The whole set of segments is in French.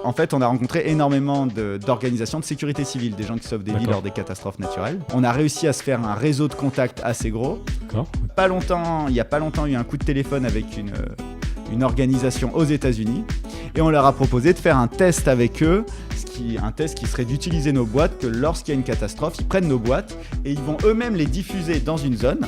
En fait, on a rencontré énormément d'organisations de sécurité civile, des gens qui sauvent des vies lors des catastrophes naturelles. On a réussi à se faire un réseau de contacts assez gros. D'accord. Il n'y a pas longtemps, il y a eu un coup de téléphone avec une organisation aux États-Unis et on leur a proposé de faire un test avec eux, un test qui serait d'utiliser nos boîtes, que lorsqu'il y a une catastrophe, ils prennent nos boîtes et ils vont eux-mêmes les diffuser dans une zone.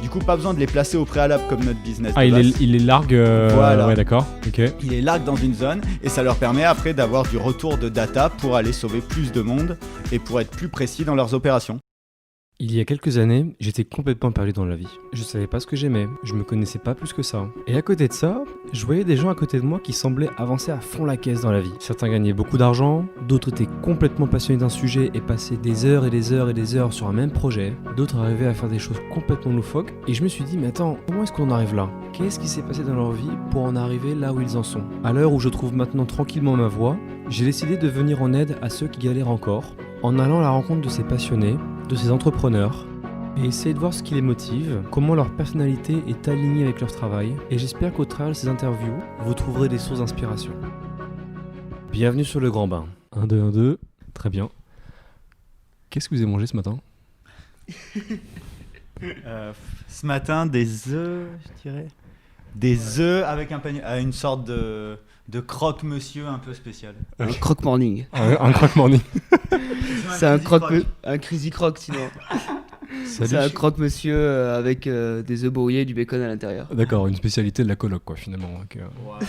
Du coup, pas besoin de les placer au préalable comme notre business. Ah, il les largue. Voilà. Ouais, d'accord. Ok. Il les largue dans une zone et ça leur permet après d'avoir du retour de data pour aller sauver plus de monde et pour être plus précis dans leurs opérations. Il y a quelques années, j'étais complètement perdu dans la vie. Je savais pas ce que j'aimais, je me connaissais pas plus que ça. Et à côté de ça, je voyais des gens à côté de moi qui semblaient avancer à fond la caisse dans la vie. Certains gagnaient beaucoup d'argent, d'autres étaient complètement passionnés d'un sujet et passaient des heures et des heures et des heures sur un même projet. D'autres arrivaient à faire des choses complètement loufoques. Et je me suis dit, mais attends, comment est-ce qu'on arrive là ? Qu'est-ce qui s'est passé dans leur vie pour en arriver là où ils en sont ? À l'heure où je trouve maintenant tranquillement ma voie, j'ai décidé de venir en aide à ceux qui galèrent encore, en allant à la rencontre de ces passionnés, de ces entrepreneurs, et essayer de voir ce qui les motive, comment leur personnalité est alignée avec leur travail, et j'espère qu'au travers de ces interviews, vous trouverez des sources d'inspiration. Bienvenue sur le Grand Bain. 1, 2, 1, 2, très bien. Qu'est-ce que vous avez mangé ce matin ? Ce matin, des œufs, je dirais. Des œufs avec une sorte de croque-monsieur un peu spécial. Un croque-morning. Un croque-morning. C'est un crazy croque sinon. C'est un croque-monsieur avec des œufs brouillés et du bacon à l'intérieur. D'accord, une spécialité de la coloc quoi finalement. Okay. Ouais,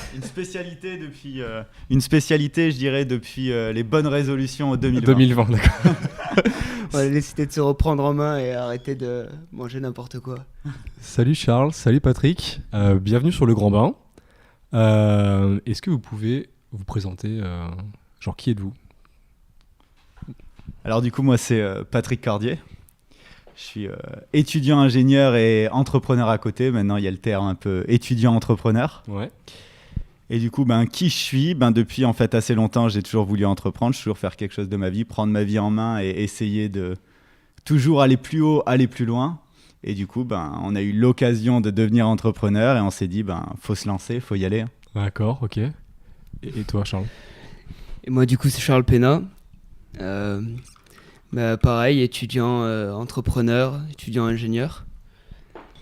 une spécialité je dirais depuis les bonnes résolutions 2020. 2020, d'accord. On va décider de se reprendre en main et arrêter de manger n'importe quoi. Salut Charles, salut Patrick, bienvenue sur le Grand Bain. Est-ce que vous pouvez vous présenter, genre qui êtes-vous ? Alors du coup moi c'est Patrick Cordier. Je suis étudiant ingénieur et entrepreneur à côté. Maintenant il y a le terme un peu étudiant-entrepreneur. Ouais. Et du coup, qui je suis ? Depuis en fait assez longtemps, j'ai toujours voulu entreprendre, toujours faire quelque chose de ma vie, prendre ma vie en main et essayer de toujours aller plus haut, aller plus loin. Et du coup, on a eu l'occasion de devenir entrepreneur et on s'est dit, faut se lancer, faut y aller. D'accord, ok. Et toi, Charles ? Et moi, du coup, c'est Charles Pénat. Pareil, étudiant entrepreneur, étudiant ingénieur.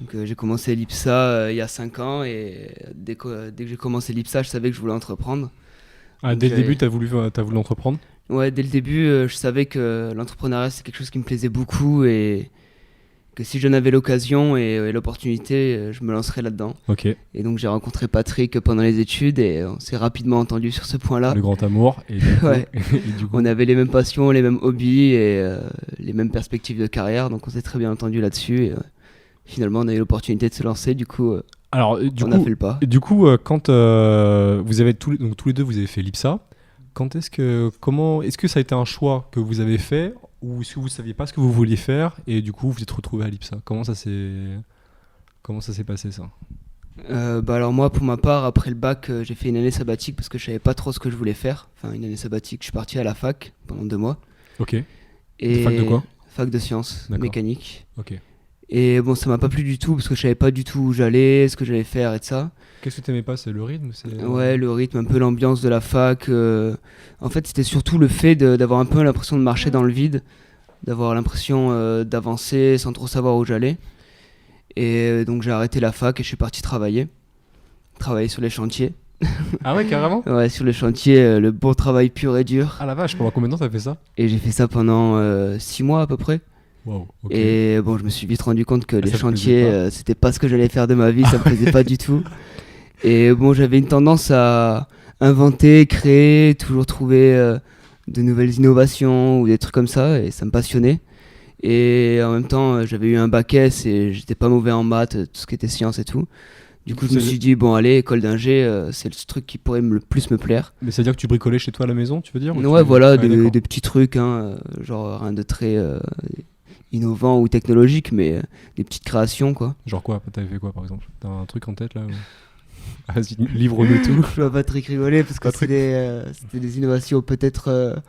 Donc, j'ai commencé l'IPSA il y a 5 ans et dès que j'ai commencé l'IPSA, je savais que je voulais entreprendre. Ah, dès le début, t'as voulu entreprendre ? Ouais, dès le début, je savais que l'entrepreneuriat, c'est quelque chose qui me plaisait beaucoup et que si j'en avais l'occasion et l'opportunité, je me lancerais là-dedans. Ok. Et donc, j'ai rencontré Patrick pendant les études et on s'est rapidement entendu sur ce point-là. Le grand amour. Et ouais. Du coup... On avait les mêmes passions, les mêmes hobbies et les mêmes perspectives de carrière, donc on s'est très bien entendu là-dessus. Et, finalement, on a eu l'opportunité de se lancer, du coup, alors, a fait le pas. Du coup, quand vous avez tous les deux, vous avez fait l'IPSA, est-ce que ça a été un choix que vous avez fait ou est-ce que vous ne saviez pas ce que vous vouliez faire et du coup, vous vous êtes retrouvé à l'IPSA ? Comment ça s'est passé, ça ? Alors moi, pour ma part, après le bac, j'ai fait une année sabbatique parce que je ne savais pas trop ce que je voulais faire. Enfin, une année sabbatique, je suis parti à la fac pendant 2 mois. Ok. Et fac de quoi ? Fac de sciences, mécanique. Ok. Et bon, ça m'a pas plu du tout parce que je savais pas du tout où j'allais, ce que j'allais faire et tout ça. Qu'est-ce que t'aimais pas ? C'est le rythme ? Ouais, le rythme, un peu l'ambiance de la fac. En fait, c'était surtout le fait d'avoir un peu l'impression de marcher dans le vide, d'avoir l'impression d'avancer sans trop savoir où j'allais. Et donc j'ai arrêté la fac et je suis parti travailler sur les chantiers. Ah ouais, carrément ? Ouais, sur les chantiers, le bon travail pur et dur. Ah la vache, pendant combien de temps t'as fait ça ? Et j'ai fait ça pendant 6 mois à peu près. Wow, ok. Et bon, je me suis vite rendu compte que les chantiers, c'était pas ce que j'allais faire de ma vie, ça me plaisait pas du tout. Et bon, j'avais une tendance à inventer, créer, toujours trouver de nouvelles innovations ou des trucs comme ça, et ça me passionnait. Et en même temps, j'avais eu un bac S et j'étais pas mauvais en maths, tout ce qui était sciences et tout. Du coup, je me suis dit, bon, allez, école d'ingé, c'est le truc qui pourrait le plus me plaire. Mais c'est-à-dire que tu bricolais chez toi à la maison, tu veux dire ? Ouais, voilà, des petits trucs, genre rien de très innovant ou technologique, mais des petites créations, quoi. Genre quoi ? T'avais fait quoi, par exemple ? T'as un truc en tête, là Vas-y, livre-nous tout. Je vois Patrick rigoler, parce que c'était des innovations peut-être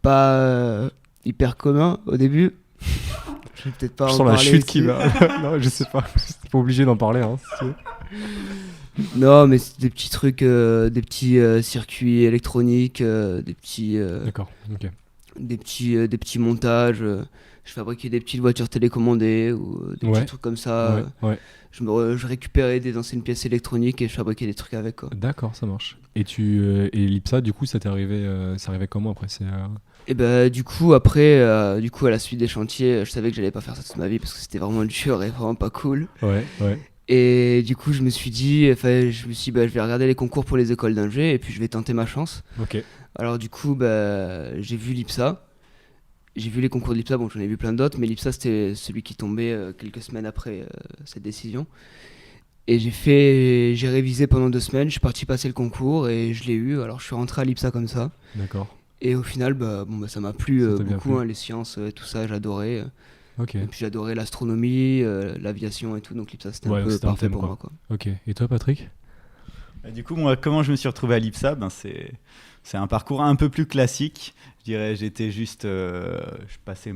pas hyper communes au début. Je vais peut-être pas je en sens la parler chute ici. qui va. Non, je sais pas. C'est pas obligé d'en parler, hein, si tu veux. Non, mais c'est des petits trucs, des petits circuits électroniques, D'accord, ok. des petits montages. Je fabriquais des petites voitures télécommandées ou des Ouais. petits trucs comme ça. Ouais. Je récupérais des anciennes pièces électroniques et je fabriquais des trucs avec, quoi. D'accord, ça marche. Et et l'IPSA, du coup, ça t'est arrivé, ça arrivait comment après? Et bah, du coup, après, à la suite des chantiers, je savais que j'allais pas faire ça toute ma vie parce que c'était vraiment dur et vraiment pas cool. Ouais. Et du coup, je me suis dit, bah, je vais regarder les concours pour les écoles d'ingé et puis je vais tenter ma chance. Ok. Alors, du coup, bah, j'ai vu l'IPSA. J'ai vu les concours de l'IPSA, bon, j'en ai vu plein d'autres, mais l'IPSA, c'était celui qui tombait quelques semaines après cette décision. Et j'ai révisé pendant 2 semaines, je suis parti passer le concours et je l'ai eu. Alors, je suis rentré à l'IPSA comme ça. D'accord. Et au final, ça m'a plu Ça t'a bien beaucoup, plu. hein, les sciences, tout ça, j'adorais. Ok. Et puis j'adorais l'astronomie, l'aviation et tout, donc l'IPSA c'était Ouais, un peu c'était un parfait thème, pour quoi. moi, quoi. Ok. Et toi, Patrick? Du coup, moi, comment je me suis retrouvé à l'IPSA, c'est un parcours un peu plus classique. Je dirais, je passais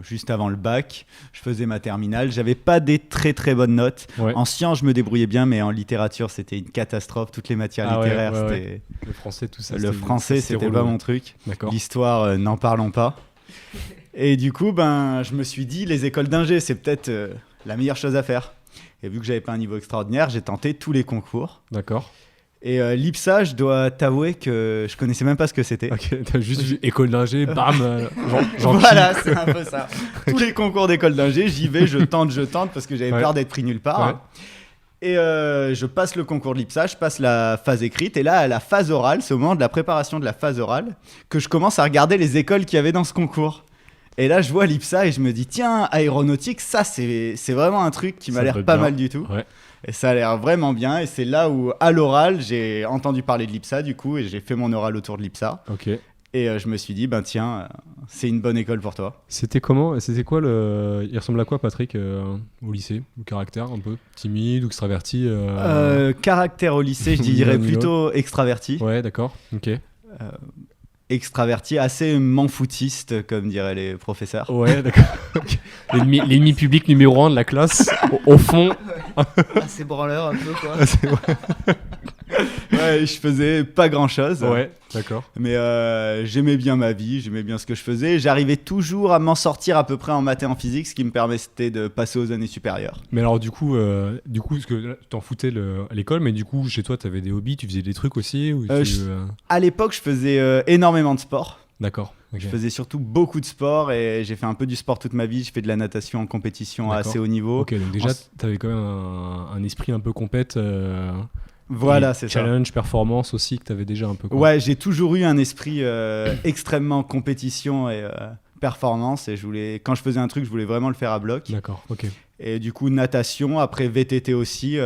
juste avant le bac, je faisais ma terminale. J'avais pas des très très bonnes notes. Ouais. En sciences, je me débrouillais bien, mais en littérature, c'était une catastrophe. Toutes les matières Ah ouais, littéraires, ouais, c'était Le français, tout ça. le français, c'était pas mon truc. D'accord. L'histoire, n'en parlons pas. Et du coup, je me suis dit, les écoles d'ingé, c'est peut-être la meilleure chose à faire. Et vu que j'avais pas un niveau extraordinaire, j'ai tenté tous les concours. D'accord. Et l'IPSA, je dois t'avouer que je connaissais même pas ce que c'était. Ok, t'as juste vu école d'ingé, bam, j'en Voilà, c'est un peu ça. Tous les concours d'école d'ingé, j'y vais, je tente parce que j'avais Ouais. peur d'être pris nulle part. Ouais. Et je passe le concours de l'IPSA, je passe la phase écrite. Et là, à la phase orale, c'est au moment de la préparation de la phase orale que je commence à regarder les écoles qu'il y avait dans ce concours. Et là, je vois l'IPSA et je me dis, tiens, aéronautique, ça, c'est vraiment un truc qui m'a Ça l'air peut être pas bien. mal du tout. Ouais. Et ça a l'air vraiment bien. Et c'est là où, à l'oral, j'ai entendu parler de l'IPSA, du coup, et j'ai fait mon oral autour de l'IPSA. Ok. Et je me suis dit, tiens, c'est une bonne école pour toi. C'était quoi il ressemble à quoi, Patrick, au lycée? Le caractère, un peu timide ou extraverti? Caractère au lycée, je dirais plutôt extraverti. Ouais, d'accord. Ok. Extraverti, assez m'en-foutiste, comme diraient les professeurs. Ouais, d'accord. Ok. L'ennemi public numéro 1 de la classe, au fond. Assez branleur un peu, quoi. Ouais, je faisais pas grand-chose. Ouais, d'accord. Mais j'aimais bien ma vie, j'aimais bien ce que je faisais. J'arrivais toujours à m'en sortir à peu près en maths et en physique, ce qui me permettait de passer aux années supérieures. Mais alors, du coup, parce que là, tu t'en foutais à l'école, mais du coup, chez toi, t'avais des hobbies, tu faisais des trucs aussi ou À l'époque, je faisais énormément de sport. D'accord. Ok. Je faisais surtout beaucoup de sport et j'ai fait un peu du sport toute ma vie. J'ai fait de la natation en compétition à D'accord. assez haut niveau. Ok, donc déjà, t'avais quand même un esprit un peu compète. Voilà, et c'est ça. challenge, performance aussi, que t'avais déjà un peu. Quoi. Ouais, j'ai toujours eu un esprit extrêmement compétition et performance. Et quand je faisais un truc, je voulais vraiment le faire à bloc. D'accord, ok. Et du coup, natation, après VTT aussi,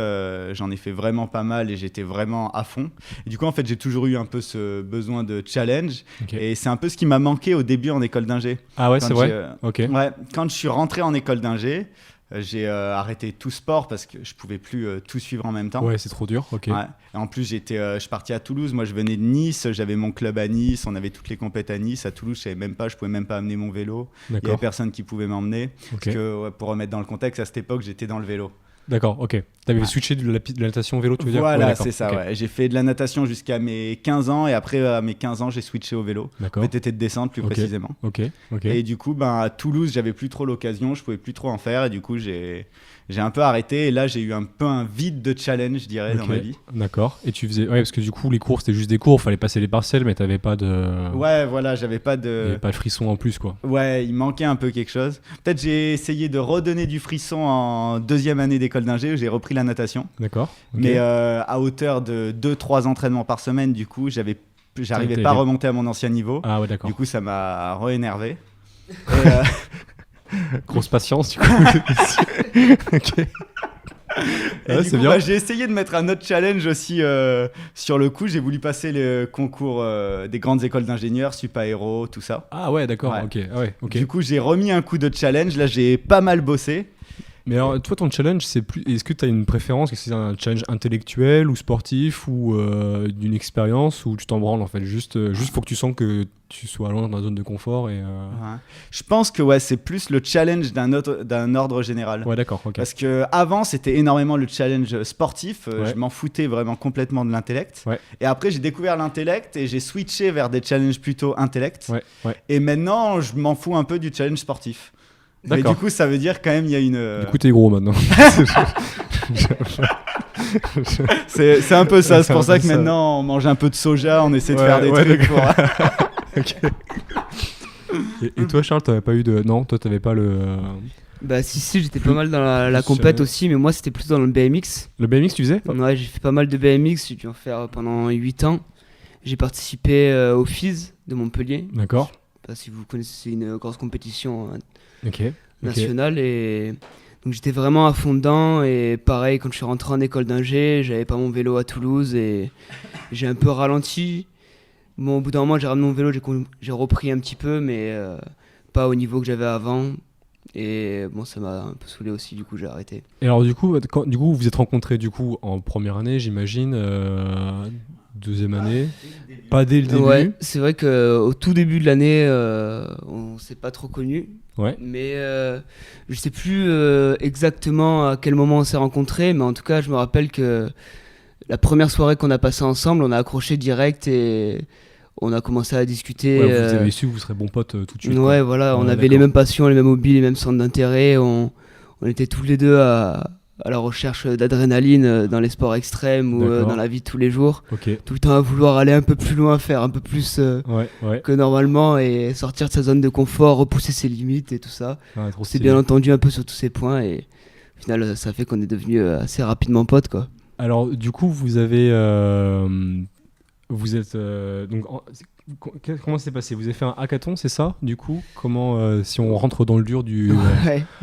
j'en ai fait vraiment pas mal et j'étais vraiment à fond. Et du coup, en fait, j'ai toujours eu un peu ce besoin de challenge. Ok. Et c'est un peu ce qui m'a manqué au début en école d'ingé. Ah ouais, Quand c'est vrai. j'ai, Ok. Ouais, quand je suis rentré en école d'ingé, j'ai arrêté tout sport parce que je pouvais plus tout suivre en même temps. Ouais, c'est trop dur. Ok. Ouais. Et en plus, je suis parti à Toulouse. Moi, je venais de Nice. J'avais mon club à Nice. On avait toutes les compètes à Nice. À Toulouse, je pouvais même pas amener mon vélo. Il y avait D'accord. personne qui pouvait m'emmener. Ok. Parce que, pour remettre dans le contexte, à cette époque, j'étais dans le vélo. D'accord. Ok. T'avais Ouais. switché de la natation vélo, tu veux dire? Voilà, Ouais, d'accord. c'est ça. Ok. Ouais. J'ai fait de la natation jusqu'à mes 15 ans. Et après, à mes 15 ans, j'ai switché au vélo. D'accord. VTT de descente, plus Ok. précisément. Ok. Ok. Et du coup, à Toulouse, j'avais plus trop l'occasion. Je pouvais plus trop en faire. Et du coup, j'ai un peu arrêté. Et là, j'ai eu un peu un vide de challenge, je dirais, dans Ok. ma vie. D'accord. Et tu faisais. Ouais, parce que du coup, les cours, c'était juste des cours. Fallait passer les partiels, mais t'avais pas de. Ouais, voilà, j'avais pas Il y de. avait pas de frisson en plus, quoi. Ouais, il manquait un peu quelque chose. Peut-être j'ai essayé de redonner du frisson en 2e année d'école d'ingé où j'ai repris la natation. D'accord. Ok. Mais à hauteur de 2-3 entraînements par semaine, du coup, j'arrivais T'avais- pas à remonter à mon ancien niveau. Ah ouais, d'accord. Du coup, ça m'a re-énervé. Et, Grosse patience, du coup. Ok. et Ouais, du c'est coup, bien. j'ai essayé de mettre un autre challenge aussi sur le coup. J'ai voulu passer le concours des grandes écoles d'ingénieurs, Sup Aéro, tout ça. Ah ouais, d'accord. Ouais. Ok. Ah ouais. Ok. Du coup, j'ai remis un coup de challenge. Là, j'ai pas mal bossé. Mais alors, toi, ton challenge, c'est plus. Est-ce que tu as une préférence? Est-ce que c'est un challenge intellectuel ou sportif ou d'une expérience ou tu t'en branles en fait? Juste, faut que tu sens que tu sois loin dans la zone de confort et. Ouais. Je pense que c'est plus le challenge d'un ordre général. Ouais, d'accord, ok. Parce que avant c'était énormément le challenge sportif. Je m'en foutais vraiment complètement de l'intellect. Ouais. Et après j'ai découvert l'intellect et j'ai switché vers des challenges plutôt intellect. Ouais. Et maintenant je m'en fous un peu du challenge sportif. Mais D'accord. du coup ça veut dire quand même il y a une. Du coup, t'es gros maintenant. C'est un peu ça. C'est pour ça que ça. maintenant on mange un peu de soja, on essaie de faire des Ouais, trucs pour. Ok. Et toi, Charles, t'avais pas eu de. Non, toi, t'avais pas le. Bah si, j'étais pas mal dans la compète aussi, mais moi c'était plus dans le BMX. Le BMX, tu faisais? Ouais, j'ai fait pas mal de BMX, j'ai dû en faire pendant 8 ans. J'ai participé au FIS de Montpellier. D'accord. Je sais pas si vous connaissez, c'est une grosse compétition Ok. nationale. Et donc j'étais vraiment à fond dedans. Et pareil, quand je suis rentré en école d'ingé, j'avais pas mon vélo à Toulouse et j'ai un peu ralenti. Bon, au bout d'un moment, j'ai ramené mon vélo, j'ai repris un petit peu, mais pas au niveau que j'avais avant. Et bon, ça m'a un peu saoulé aussi, du coup j'ai arrêté. Et alors du coup, vous vous êtes rencontrés du coup en première année, j'imagine, deuxième année, pas dès le début. Ouais, c'est vrai qu'au tout début de l'année, on s'est pas trop connus. Ouais. Mais je sais plus exactement à quel moment on s'est rencontrés, mais en tout cas, je me rappelle que la première soirée qu'on a passée ensemble, on a accroché direct et on a commencé à discuter. Ouais, vous avez su que vous serez bons potes tout de suite. Ouais, voilà, on avait les mêmes passions, les mêmes hobbies, les mêmes centres d'intérêt. On était tous les deux à la recherche d'adrénaline dans les sports extrêmes ou dans la vie de tous les jours. Okay. Tout le temps à vouloir aller un peu plus loin, faire un peu plus que normalement et sortir de sa zone de confort, repousser ses limites et tout ça. C'est bien entendu un peu sur tous ces points et au final, ça fait qu'on est devenus assez rapidement potes, quoi. Alors, du coup, vous avez... vous êtes... donc, comment ça s'est passé? Vous avez fait un hackathon, c'est ça? Du coup, comment, si on rentre dans le dur du,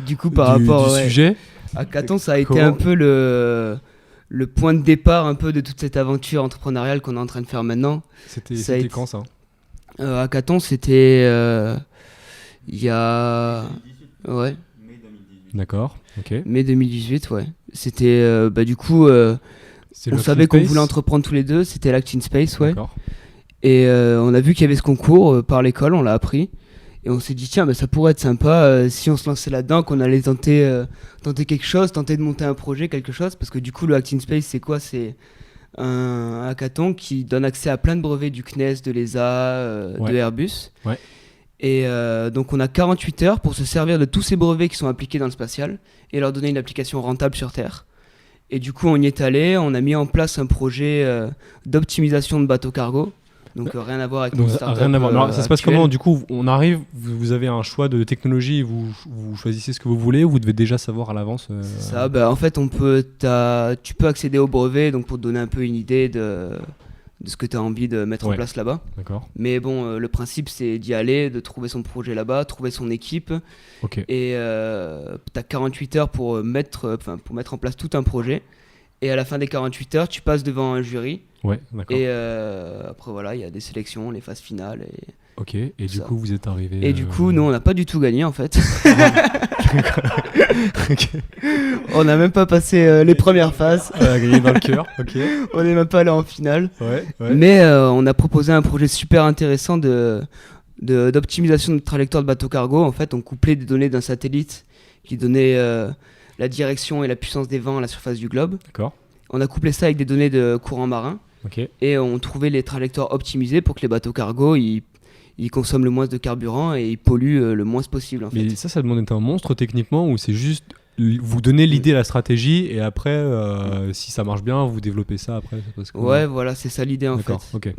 du coup, par rapport du sujet, hackathon, ça a été un peu le point de départ un peu de toute cette aventure entrepreneuriale qu'on est en train de faire maintenant. C'était quand ça? Hackathon, c'était il y a... Ouais. D'accord, ok. Mai 2018, ouais. C'était, du coup, on savait qu'on voulait entreprendre tous les deux, c'était l'Actin Space, ouais. D'accord. Et on a vu qu'il y avait ce concours par l'école, on l'a appris. Et on s'est dit, tiens, ça pourrait être sympa si on se lançait là-dedans, qu'on allait tenter quelque chose, tenter de monter un projet, quelque chose. Parce que du coup, le Actin Space, c'est quoi? C'est un hackathon qui donne accès à plein de brevets du CNES, de l'ESA, de Airbus. Ouais. Et donc, on a 48 heures pour se servir de tous ces brevets qui sont appliqués dans le spatial et leur donner une application rentable sur Terre. Et du coup, on y est allé, on a mis en place un projet d'optimisation de bateaux cargo. Donc rien à voir avec une startup. Rien à voir. Alors, ça se passe comment? Du coup, on arrive, vous avez un choix de technologie, vous choisissez ce que vous voulez, ou vous devez déjà savoir à l'avance C'est ça, en fait, tu peux accéder au brevet donc pour te donner un peu une idée de ce que tu as envie de mettre en place là-bas. D'accord. Mais bon, le principe, c'est d'y aller, de trouver son projet là-bas, trouver son équipe. Okay. Et tu as 48 heures pour mettre en place tout un projet. Et à la fin des 48 heures, tu passes devant un jury. Ouais, d'accord. Et après, voilà, il y a des sélections, les phases finales. Ok, et du coup, vous êtes arrivé. Et du coup, nous, on n'a pas du tout gagné en fait. Okay. On n'a même pas passé les premières phases. On a gagné dans le cœur, ok. On n'est même pas allé en finale. Ouais. Mais on a proposé un projet super intéressant d'optimisation de trajectoire de bateau cargo. En fait, on couplait des données d'un satellite qui donnait la direction et la puissance des vents à la surface du globe. D'accord. On a couplé ça avec des données de courant marin. Okay. Et on trouvait les trajectoires optimisées pour que les bateaux cargo ils consomment le moins de carburant et ils polluent le moins possible. En fait. Mais ça demande d'être un monstre techniquement ou c'est juste vous donner l'idée, la stratégie et après, si ça marche bien, vous développez ça après parce que... Ouais, voilà, c'est ça l'idée en fait. Okay.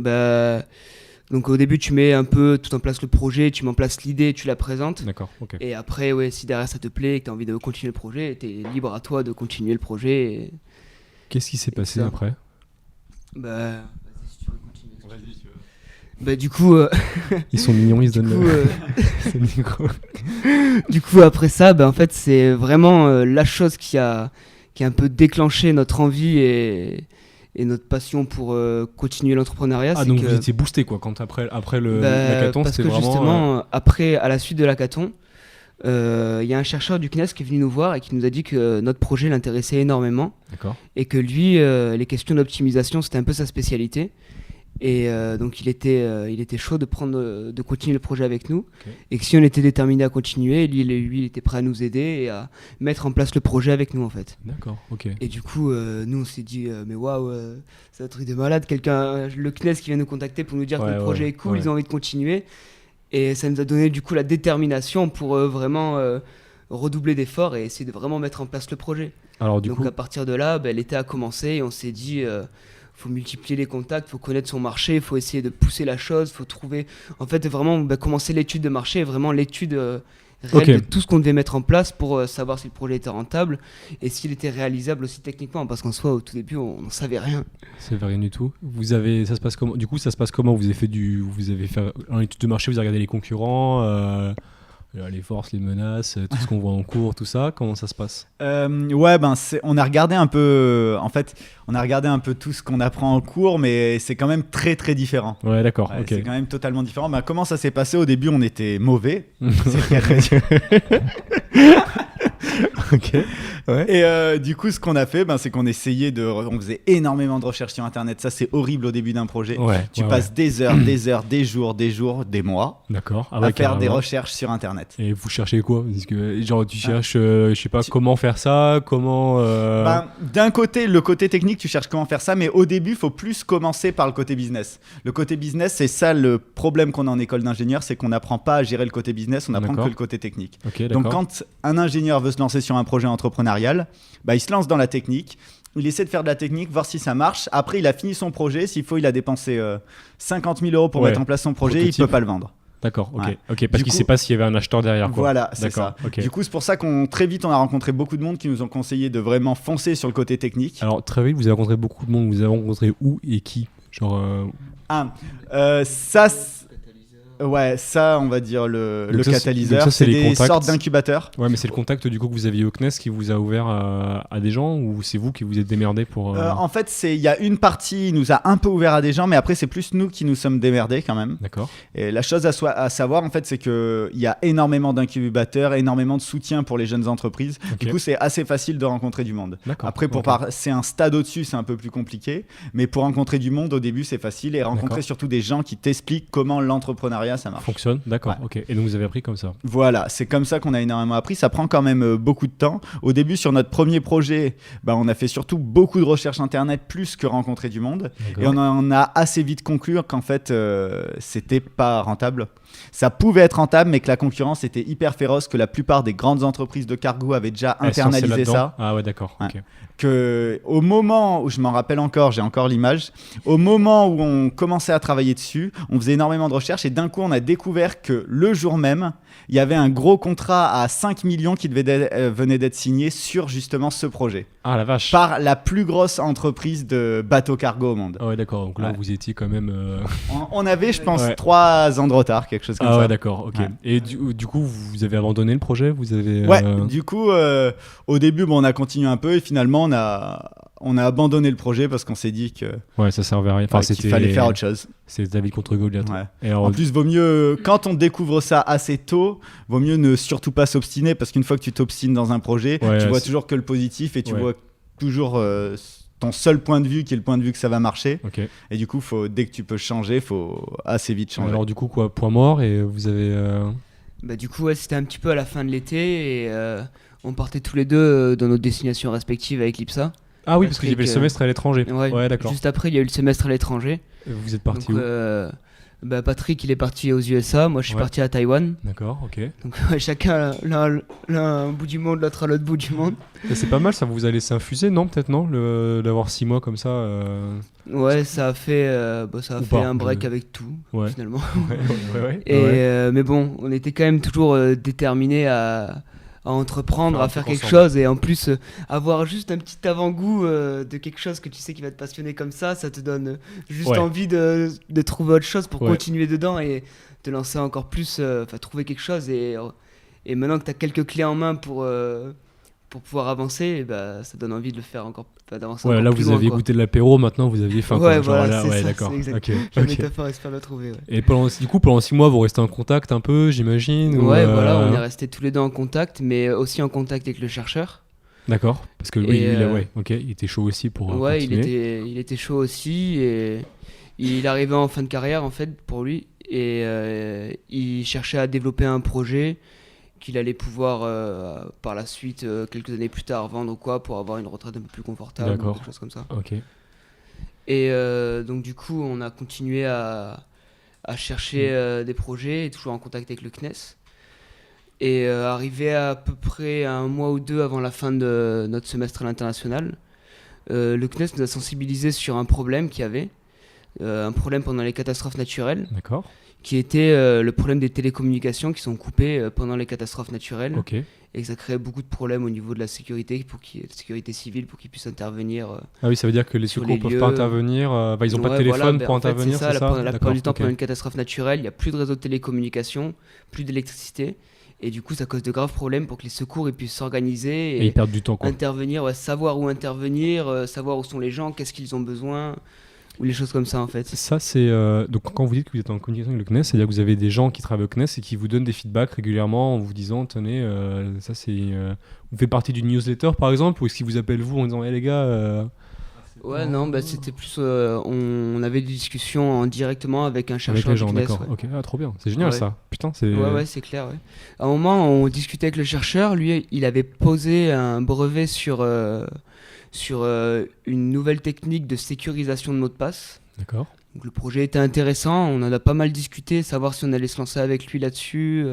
Donc au début, tu mets un peu tout en place le projet, tu mets en place l'idée, tu la présentes. D'accord, ok. Et après, si derrière ça te plaît et que tu as envie de continuer le projet, tu es libre à toi de continuer le projet. Qu'est-ce qui s'est passé après? Vas-y, si tu veux continuer. Vas-y, si tu veux. Du coup... Ils sont mignons, ils se donnent c'est le micro. Du coup, après ça, en fait, c'est vraiment la chose qui a un peu déclenché notre envie et notre passion pour continuer l'entrepreneuriat. Ah, donc vous étiez boosté, quoi, quand après le hackathon, parce c'était que vraiment... justement, après, à la suite de l'hackathon, y a un chercheur du CNES qui est venu nous voir et qui nous a dit que notre projet l'intéressait énormément. D'accord. Et que lui, les questions d'optimisation, c'était un peu sa spécialité. Et donc il était chaud de continuer le projet avec nous. Ok. Et que si on était déterminé à continuer, lui il était prêt à nous aider et à mettre en place le projet avec nous en fait. D'accord, ok. Et du coup, nous on s'est dit, mais waouh, c'est un truc de malade. Le CNES qui vient nous contacter pour nous dire que le projet est cool, ils ont envie de continuer. Et ça nous a donné du coup la détermination pour vraiment redoubler d'efforts et essayer de vraiment mettre en place le projet. Alors Donc à partir de là, l'été a commencé et on s'est dit... faut multiplier les contacts, faut connaître son marché, faut essayer de pousser la chose, faut trouver... En fait, vraiment commencer l'étude de marché, vraiment l'étude réelle de tout ce qu'on devait mettre en place pour savoir si le projet était rentable et s'il était réalisable aussi techniquement, parce qu'en soi, au tout début, on n'en savait rien. C'est rien du tout. Ça se passe comment ? Du coup, ça se passe comment ? Vous avez fait en étude de marché, vous avez regardé les concurrents, les forces, les menaces, tout ce qu'on voit en cours, tout ça. Comment ça se passe ? On a regardé un peu. En fait, on a regardé un peu tout ce qu'on apprend en cours, mais c'est quand même très très différent. Ouais, d'accord. Ouais, ok. C'est quand même totalement différent. Comment ça s'est passé ? Au début, on était mauvais. C'est le cas de le dire. Ok. Ouais. Et du coup, ce qu'on a fait, c'est qu'on essayait on faisait énormément de recherches sur Internet. Ça, c'est horrible au début d'un projet. Ouais, tu passes des heures, des jours, des mois d'accord. à faire des recherches sur Internet. Et vous cherchez quoi ? Parce que, genre, tu cherches, je sais pas, comment faire ça, comment... D'un côté, le côté technique, tu cherches comment faire ça, mais au début, il faut plus commencer par le côté business. Le côté business, c'est ça le problème qu'on a en école d'ingénieur, c'est qu'on n'apprend pas à gérer le côté business, on apprend que le côté technique. Okay, donc quand un ingénieur veut se lancer sur un projet entrepreneurial, il se lance dans la technique, il essaie de faire de la technique, voir si ça marche. Après, il a fini son projet, s'il faut, il a dépensé 50 000 € pour mettre en place son projet, il ne peut pas le vendre. D'accord, ok, parce qu'il ne sait pas s'il y avait un acheteur derrière, quoi. Voilà, c'est ça. Okay. Du coup, c'est pour ça très vite, on a rencontré beaucoup de monde qui nous ont conseillé de vraiment foncer sur le côté technique. Alors, très vite, vous avez rencontré beaucoup de monde. Vous avez rencontré où et qui ? Genre. Ouais, ça, on va dire le catalyseur. Ça, c'est des contacts. Sortes d'incubateurs. Ouais, mais c'est le contact du coup que vous aviez au CNES qui vous a ouvert à des gens, ou c'est vous qui vous êtes démerdé pour. En fait, il y a une partie, il nous a un peu ouvert à des gens, mais après, c'est plus nous qui nous sommes démerdés quand même. D'accord. Et la chose à savoir, en fait, c'est qu'il y a énormément d'incubateurs, énormément de soutien pour les jeunes entreprises. Okay. Du coup, c'est assez facile de rencontrer du monde. D'accord. Après, c'est un stade au-dessus, c'est un peu plus compliqué. Mais pour rencontrer du monde, au début, c'est facile. Et rencontrer surtout des gens qui t'expliquent comment l'entrepreneuriat, ça marche. Fonctionne, d'accord, ok. Et donc vous avez appris comme ça. Voilà, c'est comme ça qu'on a énormément appris. Ça prend quand même beaucoup de temps. Au début, sur notre premier projet, on a fait surtout beaucoup de recherches internet plus que rencontrer du monde. D'accord. Et on en a assez vite conclu qu'en fait, c'était pas rentable. Ça pouvait être rentable, mais que la concurrence était hyper féroce, que la plupart des grandes entreprises de cargo avaient déjà internalisé ça. Ah ouais, d'accord. Ouais. Okay. Que au moment où, je m'en rappelle encore, j'ai encore l'image, au moment où on commençait à travailler dessus, on faisait énormément de recherches et d'un coup, on a découvert que le jour même, il y avait un gros contrat à 5 millions qui venait d'être signé sur justement ce projet. Ah la vache. Par la plus grosse entreprise de bateau cargo au monde. Ah ouais, d'accord. Donc là, vous étiez quand même... On avait, je pense, 3 ans de retard, quelque chose comme ça. Ah ouais, d'accord, ok. Ouais. Et du coup, vous avez abandonné le projet ? Vous avez, Ouais, du coup, au début, on a continué un peu et finalement, on a abandonné le projet parce qu'on s'est dit que ça servait à rien. Enfin, qu'il fallait faire autre chose. C'est David contre Goliath. Ouais. Et alors, en plus, vaut mieux, quand on découvre ça assez tôt, vaut mieux ne surtout pas s'obstiner parce qu'une fois que tu t'obstines dans un projet, tu vois toujours que le positif et tu vois toujours ton seul point de vue qui est le point de vue que ça va marcher. Okay. Et du coup, dès que tu peux changer, il faut assez vite changer. Alors du coup, point mort et vous avez... du coup, c'était un petit peu à la fin de l'été et on partait tous les deux dans nos destinations respectives avec l'IPSA. Ah oui, parce qu'il y avait le semestre à l'étranger. Ouais, d'accord. Juste après, il y a eu le semestre à l'étranger. Vous êtes parti où ? Patrick, il est parti aux USA. Moi, je suis parti à Taïwan. D'accord, ok. Donc, chacun, l'un à un bout du monde, l'autre à l'autre bout du monde. Et c'est pas mal, ça vous a laissé infuser, non ? Peut-être, non ? D'avoir 6 mois comme ça Ouais, ça a fait un break avec tout, finalement. Et, mais bon, on était quand même toujours déterminés à entreprendre, à faire quelque chose et en plus avoir juste un petit avant-goût de quelque chose que tu sais qui va te passionner comme ça te donne juste envie de trouver autre chose pour continuer dedans et te lancer encore plus, trouver quelque chose et maintenant que tu as quelques clés en main pour pour pouvoir avancer, et bah, ça donne envie de le faire d'avancer Ouais, encore là plus vous loin, aviez quoi. goûté de l'apéro, maintenant vous aviez faim. Ouais, quoi. Genre, voilà, là, c'est ouais, ça, d'accord. c'est exact. Ok, La ok. métaphore est super bien trouvée. Ouais, Et pendant 6 mois, vous restez en contact un peu, j'imagine ou, voilà, on est restés tous les deux en contact, mais aussi en contact avec le chercheur. D'accord, parce que lui, Et, il était chaud aussi pour Ouais, continuer. il était chaud aussi, et il arrivait en fin de carrière en fait pour lui, et il cherchait à développer un projet qu'il allait pouvoir par la suite, quelques années plus tard, vendre ou quoi, pour avoir une retraite un peu plus confortable, ou D'accord. quelque chose comme ça. Ok. Et donc du coup, on a continué à chercher des projets, et toujours en contact avec le CNES. Et arrivé à peu près 1 mois ou 2 avant la fin de notre semestre à l'international, le CNES nous a sensibilisés sur un problème qu'il y avait, un problème pendant les catastrophes naturelles, D'accord. qui était le problème des télécommunications qui sont coupées pendant les catastrophes naturelles, Ok. et que ça créait beaucoup de problèmes au niveau de la sécurité, la sécurité civile, pour qu'ils puissent intervenir. Ah oui, ça veut dire que les sur secours les peuvent lieux. pas intervenir. Ils ont pas de Ouais, téléphone voilà, pour en fait, intervenir, c'est ça. La plupart du temps, ok. pendant une catastrophe naturelle, il n'y a plus de réseau de télécommunications, plus d'électricité. Et du coup, ça cause de graves problèmes pour que les secours ils puissent s'organiser Et ils perdent du temps, quoi. intervenir, savoir où intervenir, savoir où sont les gens, qu'est-ce qu'ils ont besoin, ou les choses comme ça en fait. Ça, c'est. Donc, quand vous dites que vous êtes en communication avec le CNES, c'est-à-dire que vous avez des gens qui travaillent au CNES et qui vous donnent des feedbacks régulièrement en vous disant tenez, ça c'est. Vous faites partie d'une newsletter par exemple, ou est-ce qu'ils vous appellent vous en disant hé les gars. Ouais, non, bah, c'était plus. On avait des discussions directement avec un Avec chercheur les du gens, CNES, d'accord. ouais. Ok, ah, trop bien. C'est génial Ouais. ça. Putain, c'est. Ouais, c'est clair. Ouais. À un moment, on discutait avec le chercheur. Lui, il avait posé un brevet sur une nouvelle technique de sécurisation de mots de passe. D'accord. Donc, le projet était intéressant. On en a pas mal discuté, savoir si on allait se lancer avec lui là-dessus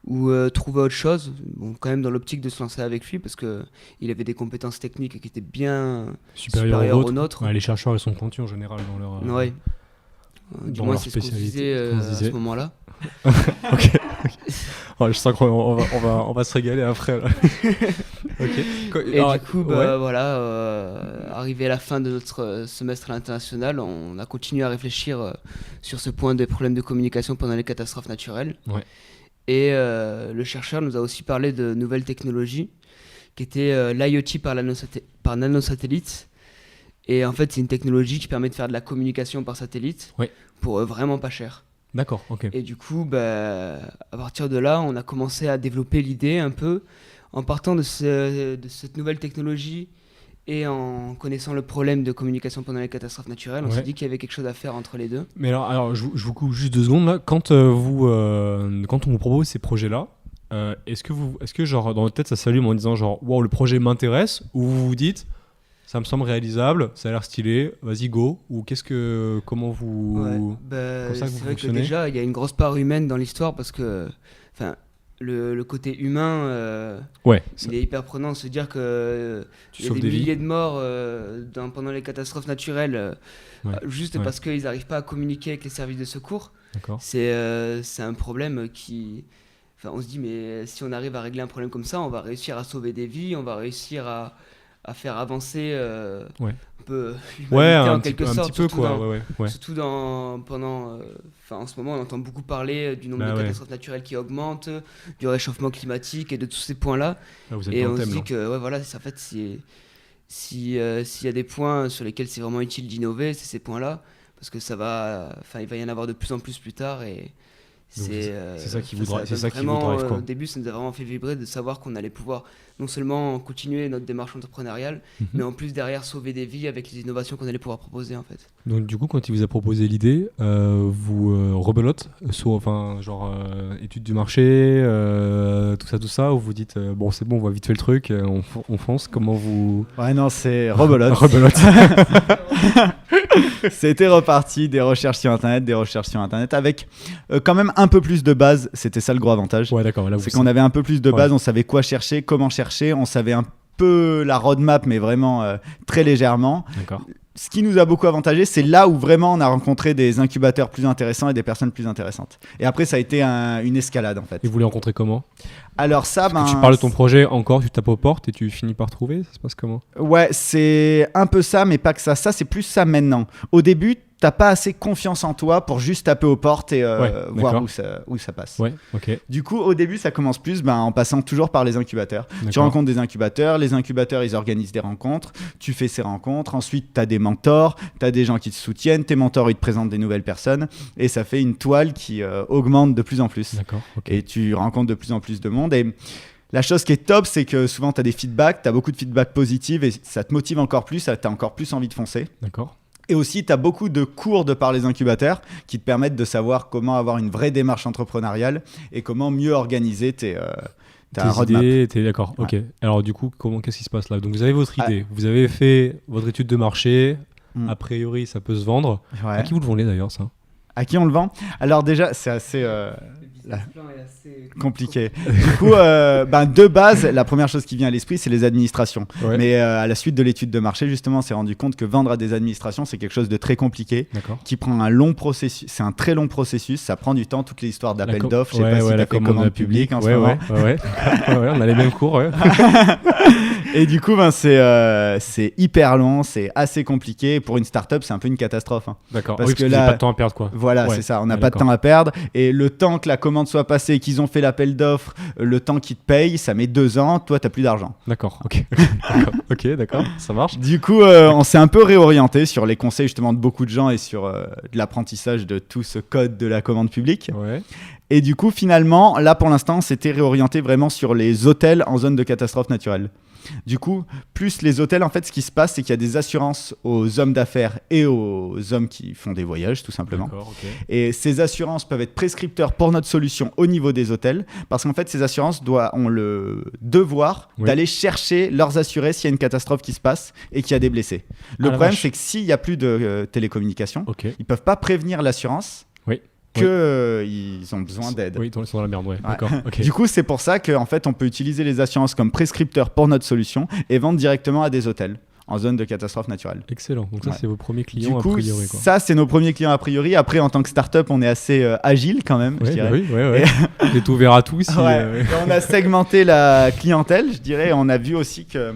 ou trouver autre chose. Bon, quand même dans l'optique de se lancer avec lui parce que il avait des compétences techniques qui étaient bien supérieures aux nôtres. Ouais, les chercheurs, ils sont pointus en général dans leur. Ouais. Du dans moins, leur c'est ce qu'on se spécialité, disait ce qu'on se à disait. ce moment-là. Ok. Ouais, je sens qu'on va se régaler après. Là. Ok. Et du coup, bah, voilà, arrivé à la fin de notre semestre à l'international, on a continué à réfléchir sur ce point des problèmes de communication pendant les catastrophes naturelles. Ouais. Et le chercheur nous a aussi parlé de nouvelles technologies, qui étaient l'IoT par nanosatellite. Et en fait, c'est une technologie qui permet de faire de la communication par satellite pour vraiment pas cher. D'accord, ok. Et du coup, bah, à partir de là, on a commencé à développer l'idée un peu, en partant de cette nouvelle technologie et en connaissant le problème de communication pendant les catastrophes naturelles. On s'est dit qu'il y avait quelque chose à faire entre les deux. Mais alors je vous coupe juste 2 secondes là. Quand on vous propose ces projets-là, est-ce que genre dans votre tête ça s'allume en disant genre wow, le projet m'intéresse, ou vous vous dites ça me semble réalisable, ça a l'air stylé, vas-y go, ou comment vous Bah, ça que vous c'est vrai que fonctionnez déjà il y a une grosse part humaine dans l'histoire parce que le côté humain il est hyper prenant de se dire que il y a des milliers de morts pendant les catastrophes naturelles juste parce qu'ils n'arrivent pas à communiquer avec les services de secours. D'accord. C'est un problème qui on se dit mais si on arrive à régler un problème comme ça, on va réussir à sauver des vies, on va réussir à faire avancer un peu l'humanité en quelque sorte, un petit peu quoi. Surtout en ce moment on entend beaucoup parler du nombre de catastrophes naturelles qui augmente, du réchauffement climatique et de tous ces points-là. Et on se dit que en fait s'il y a des points sur lesquels c'est vraiment utile d'innover, c'est ces points-là, parce que il va y en avoir de plus en plus tard, et c'est ça qui vous drive. Au début, ça nous a vraiment fait vibrer de savoir qu'on allait pouvoir non seulement continuer notre démarche entrepreneuriale, mais en plus derrière sauver des vies avec les innovations qu'on allait pouvoir proposer en fait. Donc du coup, quand il vous a proposé l'idée, vous rebelote sur étude du marché, tout ça, ou vous dites bon c'est bon, on va vite faire le truc, on fonce. Comment vous... Ouais non, c'est rebelote. C'était reparti, des recherches sur internet avec quand même un peu plus de base. C'était ça le gros avantage. Ouais, d'accord. Là, c'est qu'on avait un peu plus de base, on savait quoi chercher, comment chercher, on savait un peu la roadmap, mais vraiment très légèrement. D'accord. Ce qui nous a beaucoup avantagé, c'est là où vraiment on a rencontré des incubateurs plus intéressants et des personnes plus intéressantes. Et après, ça a été une escalade en fait. Et vous les rencontrez comment ? Alors ça, tu parles de ton projet encore, tu tapes aux portes et tu finis par trouver. Ça se passe comment ? Ouais, c'est un peu ça, mais pas que ça. Ça, c'est plus ça maintenant. Au début, t'as pas assez confiance en toi pour juste taper aux portes et voir d'accord. où ça passe. Ouais, ok. Du coup, au début, ça commence plus en passant toujours par les incubateurs. Tu D'accord. rencontres des incubateurs, les incubateurs, ils organisent des rencontres, tu fais ces rencontres, ensuite, tu as des mentors, tu as des gens qui te soutiennent, tes mentors, ils te présentent des nouvelles personnes, et ça fait une toile qui augmente de plus en plus. D'accord, ok. Et tu rencontres de plus en plus de monde. Et la chose qui est top, c'est que souvent, tu as des feedbacks, tu as beaucoup de feedbacks positifs, et ça te motive encore plus, tu as encore plus envie de foncer. D'accord. Et aussi, tu as beaucoup de cours de par les incubateurs qui te permettent de savoir comment avoir une vraie démarche entrepreneuriale et comment mieux organiser ta roadmap. Idées, d'accord, ok. Alors du coup, qu'est-ce qui se passe là? Donc vous avez votre idée, vous avez fait votre étude de marché, a priori ça peut se vendre. Ouais. À qui vous le vendez d'ailleurs ça? À qui on le vend? Alors déjà, c'est assez compliqué. Du coup, de base, la première chose qui vient à l'esprit, c'est les administrations. Ouais. Mais à la suite de l'étude de marché, justement, on s'est rendu compte que vendre à des administrations, c'est quelque chose de très compliqué, D'accord. qui prend un long processus. C'est un très long processus, ça prend du temps, toutes les histoires d'appel d'offres. Je sais pas si tu as fait commande publique en ce moment. Ouais. On a les mêmes cours, ouais. Et du coup, c'est hyper long, c'est assez compliqué. Pour une startup, c'est un peu une catastrophe. D'accord, Parce que vous là, n'avez pas de temps à perdre, quoi. Voilà, Ouais. c'est ça. On n'a Ouais, pas de d'accord. temps à perdre. Et le temps que la commande soit passée, qu'ils ont fait l'appel d'offres, le temps qu'ils te payent, ça met 2 ans. Toi, tu n'as plus d'argent. D'accord, ok, d'accord, ça marche. Du coup, on s'est un peu réorienté sur les conseils justement de beaucoup de gens et sur de l'apprentissage de tout ce code de la commande publique. Ouais. Et du coup, finalement, là, pour l'instant, c'était réorienté vraiment sur les hôtels en zone de catastrophe naturelle. Du coup, plus les hôtels, en fait, ce qui se passe, c'est qu'il y a des assurances aux hommes d'affaires et aux hommes qui font des voyages, tout simplement. D'accord, ok. Et ces assurances peuvent être prescripteurs pour notre solution au niveau des hôtels, parce qu'en fait, ces assurances ont le devoir d'aller chercher leurs assurés s'il y a une catastrophe qui se passe et qu'il y a des blessés. Le problème, c'est que s'il n'y a plus de télécommunications, ils ne peuvent pas prévenir l'assurance qu'ils ont besoin d'aide. Oui, ils sont dans la merde, ouais. D'accord. Okay. Du coup, c'est pour ça qu'en fait, on peut utiliser les assurances comme prescripteurs pour notre solution et vendre directement à des hôtels en zone de catastrophe naturelle. Excellent. Donc ça, c'est vos premiers clients du coup, a priori, quoi. Ça, c'est nos premiers clients a priori. Après, en tant que start-up, on est assez agile quand même, je dirais. Vous êtes ouvert à tout. On a segmenté la clientèle, je dirais. On a vu aussi que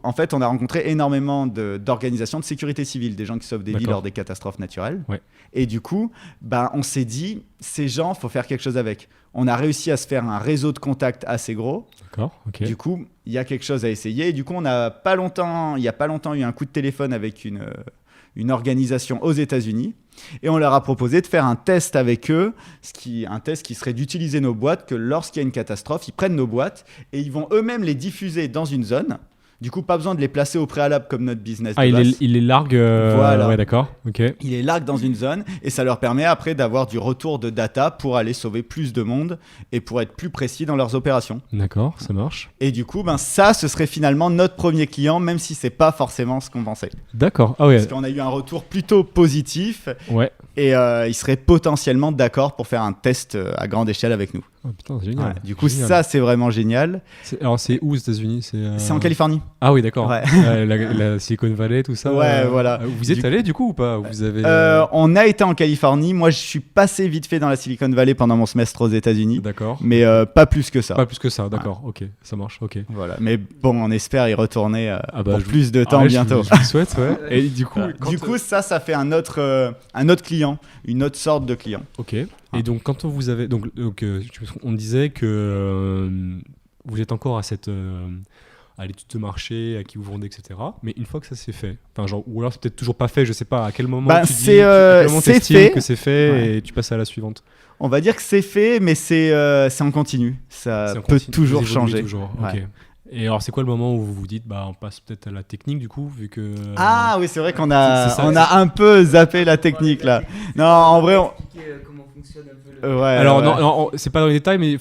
en fait, on a rencontré énormément d'organisations de sécurité civile, des gens qui sauvent des vies lors des catastrophes naturelles. Ouais. Et du coup, on s'est dit, ces gens, faut faire quelque chose avec. On a réussi à se faire un réseau de contacts assez gros. D'accord, ok. Du coup, il y a quelque chose à essayer. Et du coup, il n'y a pas longtemps eu un coup de téléphone avec une organisation aux États-Unis. Et on leur a proposé de faire un test avec eux, un test qui serait d'utiliser nos boîtes, que lorsqu'il y a une catastrophe, ils prennent nos boîtes et ils vont eux-mêmes les diffuser dans une zone. Du coup, pas besoin de les placer au préalable comme notre business. Il les largue. Voilà. Ouais, d'accord. Ok. Il les largue dans une zone et ça leur permet après d'avoir du retour de data pour aller sauver plus de monde et pour être plus précis dans leurs opérations. D'accord, ça marche. Et du coup, ça, ce serait finalement notre premier client, même si c'est pas forcément ce qu'on pensait. D'accord. Ah ouais. Parce qu'on a eu un retour plutôt positif. Ouais. Et ils seraient potentiellement d'accord pour faire un test à grande échelle avec nous. Oh, putain, c'est génial. Ouais, du coup, ça, c'est vraiment génial. Alors, c'est où aux États-Unis? C'est en Californie. Ah oui, d'accord. Ouais. La Silicon Valley, tout ça. Ouais, voilà. Vous êtes allé du coup ou pas? Vous avez. On a été en Californie. Moi, je suis passé vite fait dans la Silicon Valley pendant mon semestre aux États-Unis. D'accord. Mais pas plus que ça. Pas plus que ça, d'accord. Ok, ça marche. Ok. Voilà. Mais bon, on espère y retourner pour plus de temps bientôt. Je vous le souhaite, ouais. Et du coup, ça fait un autre client, une autre sorte de client. Ok. Et donc, quand vous avez. Donc on disait que vous êtes encore à l'étude de marché, à qui vous vendez, etc. Mais une fois que ça s'est fait, ou alors c'est peut-être toujours pas fait, je sais pas à quel moment tu dis, à quel moment t'estimes que c'est fait et tu passes à la suivante. On va dire que c'est fait, mais c'est en continu. Ça peut toujours changer. Toujours. Ouais. Okay. Et alors, c'est quoi le moment où vous vous dites, on passe peut-être à la technique du coup, vu que. Ah oui, c'est vrai qu'on a un peu zappé la technique là. Non, en vrai. Comment fonctionne un peu alors non, c'est pas dans les détails, mais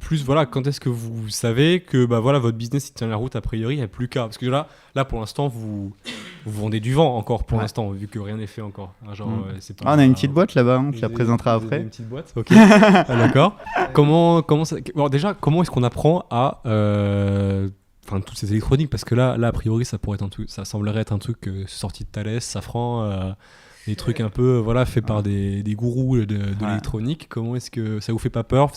plus voilà, quand est-ce que vous savez que votre business il tient la route a priori, il n'y a plus qu'à, parce que là pour l'instant vous vendez du vent encore pour l'instant, vu que rien n'est fait encore. C'est pas, on a une petite boîte là-bas, on te la présentera après. Une petite boîte. Ok. D'accord. Comment ça, bon, déjà comment est-ce qu'on apprend à toutes ces électroniques, parce que là a priori ça pourrait être un truc, ça semblerait être un truc sorti de Thales, Safran. Des trucs un peu faits par des gourous de l'électronique. Comment est-ce que ça vous fait pas peur?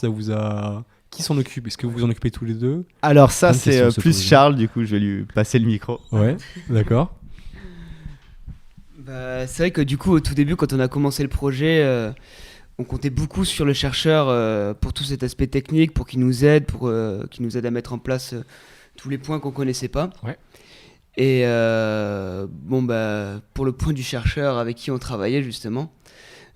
Qui s'en occupe? Est-ce que vous vous en occupez tous les deux? Alors ça, c'est plus Charles, du coup je vais lui passer le micro. Ouais, d'accord. C'est vrai que du coup, au tout début, quand on a commencé le projet, on comptait beaucoup sur le chercheur pour tout cet aspect technique, pour qu'il nous aide, qu'il nous aide à mettre en place tous les points qu'on connaissait pas. Ouais. Et pour le point du chercheur avec qui on travaillait justement,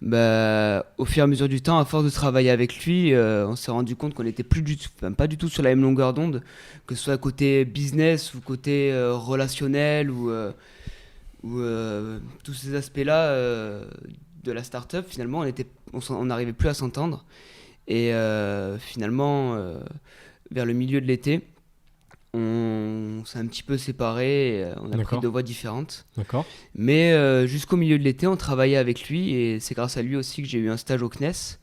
au fur et à mesure du temps, à force de travailler avec lui, on s'est rendu compte qu'on n'était pas du tout sur la même longueur d'onde, que ce soit côté business ou côté relationnel ou tous ces aspects-là de la start-up. Finalement, on n'arrivait plus à s'entendre. Et finalement, vers le milieu de l'été, on s'est un petit peu séparés, on a pris 2 voies différentes. D'accord. Mais jusqu'au milieu de l'été, on travaillait avec lui et c'est grâce à lui aussi que j'ai eu un stage au CNES.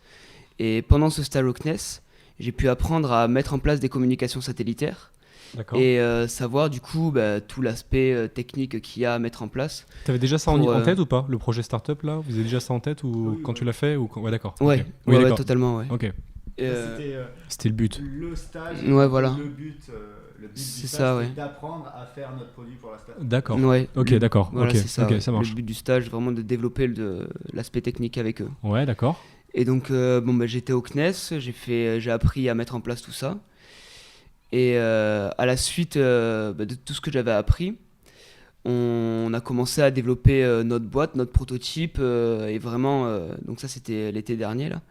Et pendant ce stage au CNES, j'ai pu apprendre à mettre en place des communications satellitaires. D'accord. Et savoir du coup tout l'aspect technique qu'il y a à mettre en place. T'avais déjà ça en tête ou pas, le projet startup là? Vous avez déjà ça en tête ou quand tu l'as fait ou Ouais, d'accord. Ouais, okay. Oui, ouais, d'accord. Totalement, ouais. Ok. C'était le but. Le stage. Ouais, voilà. Le but du c'est stage, ça, ouais. c'est d'apprendre à faire notre produit pour la startup. D'accord. Ouais. Ok, d'accord. Voilà, ok, c'est ça. ok, ça marche. Le but du stage, vraiment de développer l'aspect technique avec eux. Ouais, d'accord. Et donc, j'étais au CNES, j'ai appris à mettre en place tout ça. Et à la suite de tout ce que j'avais appris, on a commencé à développer notre boîte, notre prototype, et vraiment, donc ça c'était l'été dernier là.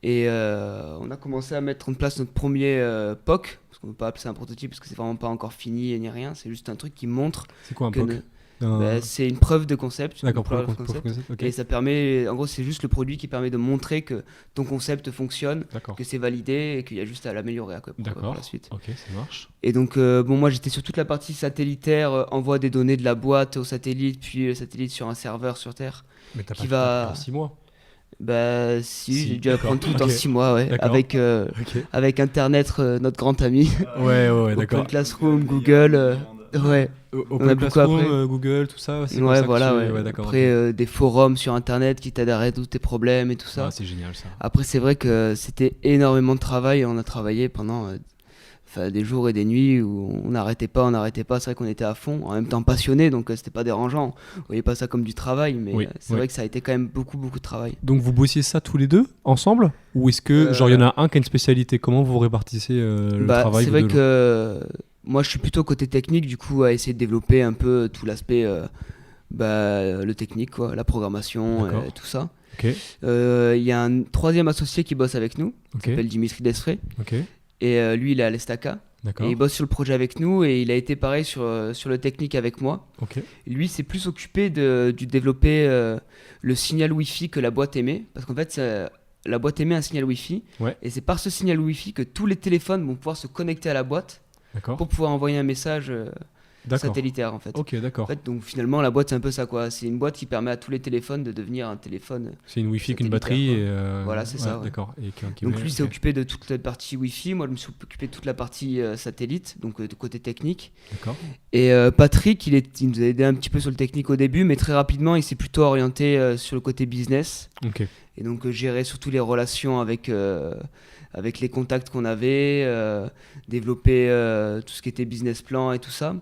Et on a commencé à mettre en place notre premier POC, parce qu'on ne peut pas appeler ça un prototype parce que c'est vraiment pas encore fini ni rien, c'est juste un truc qui montre. C'est quoi un POC? C'est une preuve de concept. D'accord, preuve de concept. Okay. Et ça permet, en gros, c'est juste le produit qui permet de montrer que ton concept fonctionne, que c'est validé et qu'il y a juste à l'améliorer pour la suite. Ok, ça marche. Et donc, moi j'étais sur toute la partie satellitaire, envoi des données de la boîte au satellite, puis le satellite sur un serveur sur Terre. Mais t'as pas fait 6 mois? Si, j'ai dû apprendre tout en 6 mois, ouais, d'accord. avec Internet, notre grand ami. Ouais, d'accord. Open Classroom, Google, ouais. Open Classroom, Google, tout ça. C'est ouais, voilà, ouais. D'accord, après, des forums sur Internet qui t'aident à résoudre tes problèmes et tout ça. Ah, c'est génial ça. Après, c'est vrai que c'était énormément de travail. On a travaillé pendant des jours et des nuits où on n'arrêtait pas. C'est vrai qu'on était à fond, en même temps passionnés, donc c'était pas dérangeant. On voyait pas ça comme du travail, mais c'est vrai que ça a été quand même beaucoup de travail. Donc vous bossiez ça tous les deux ensemble, ou est-ce que genre il y en a un qui a une spécialité? Comment vous répartissez le travail? C'est vrai que moi je suis plutôt côté technique, du coup à essayer de développer un peu tout l'aspect le technique, quoi, la programmation, tout ça. Il y a un troisième associé qui bosse avec nous, qui s'appelle Dimitri Desfray. Et lui, il est à l'Estaca. Et il bosse sur le projet avec nous et il a été pareil sur le technique avec moi. Lui, s'est plus occupé de développer le signal Wi-Fi que la boîte émet. Parce qu'en fait, la boîte émet un signal Wi-Fi. Et c'est par ce signal Wi-Fi que tous les téléphones vont pouvoir se connecter à la boîte pour pouvoir envoyer un message satellitaire en fait. D'accord. En fait, donc finalement la boîte c'est un peu ça quoi. C'est une boîte qui permet à tous les téléphones de devenir un téléphone. C'est une Wi-Fi avec une batterie. Et voilà, c'est ça. Ouais. D'accord. Donc lui s'est occupé de toute la partie Wi-Fi. Moi je me suis occupé de toute la partie satellite, donc de côté technique. D'accord. Et Patrick, il nous a aidé un petit peu sur le technique au début, mais très rapidement il s'est plutôt orienté sur le côté business. Et donc gérer surtout les relations avec les contacts qu'on avait, développer tout ce qui était business plan et tout ça.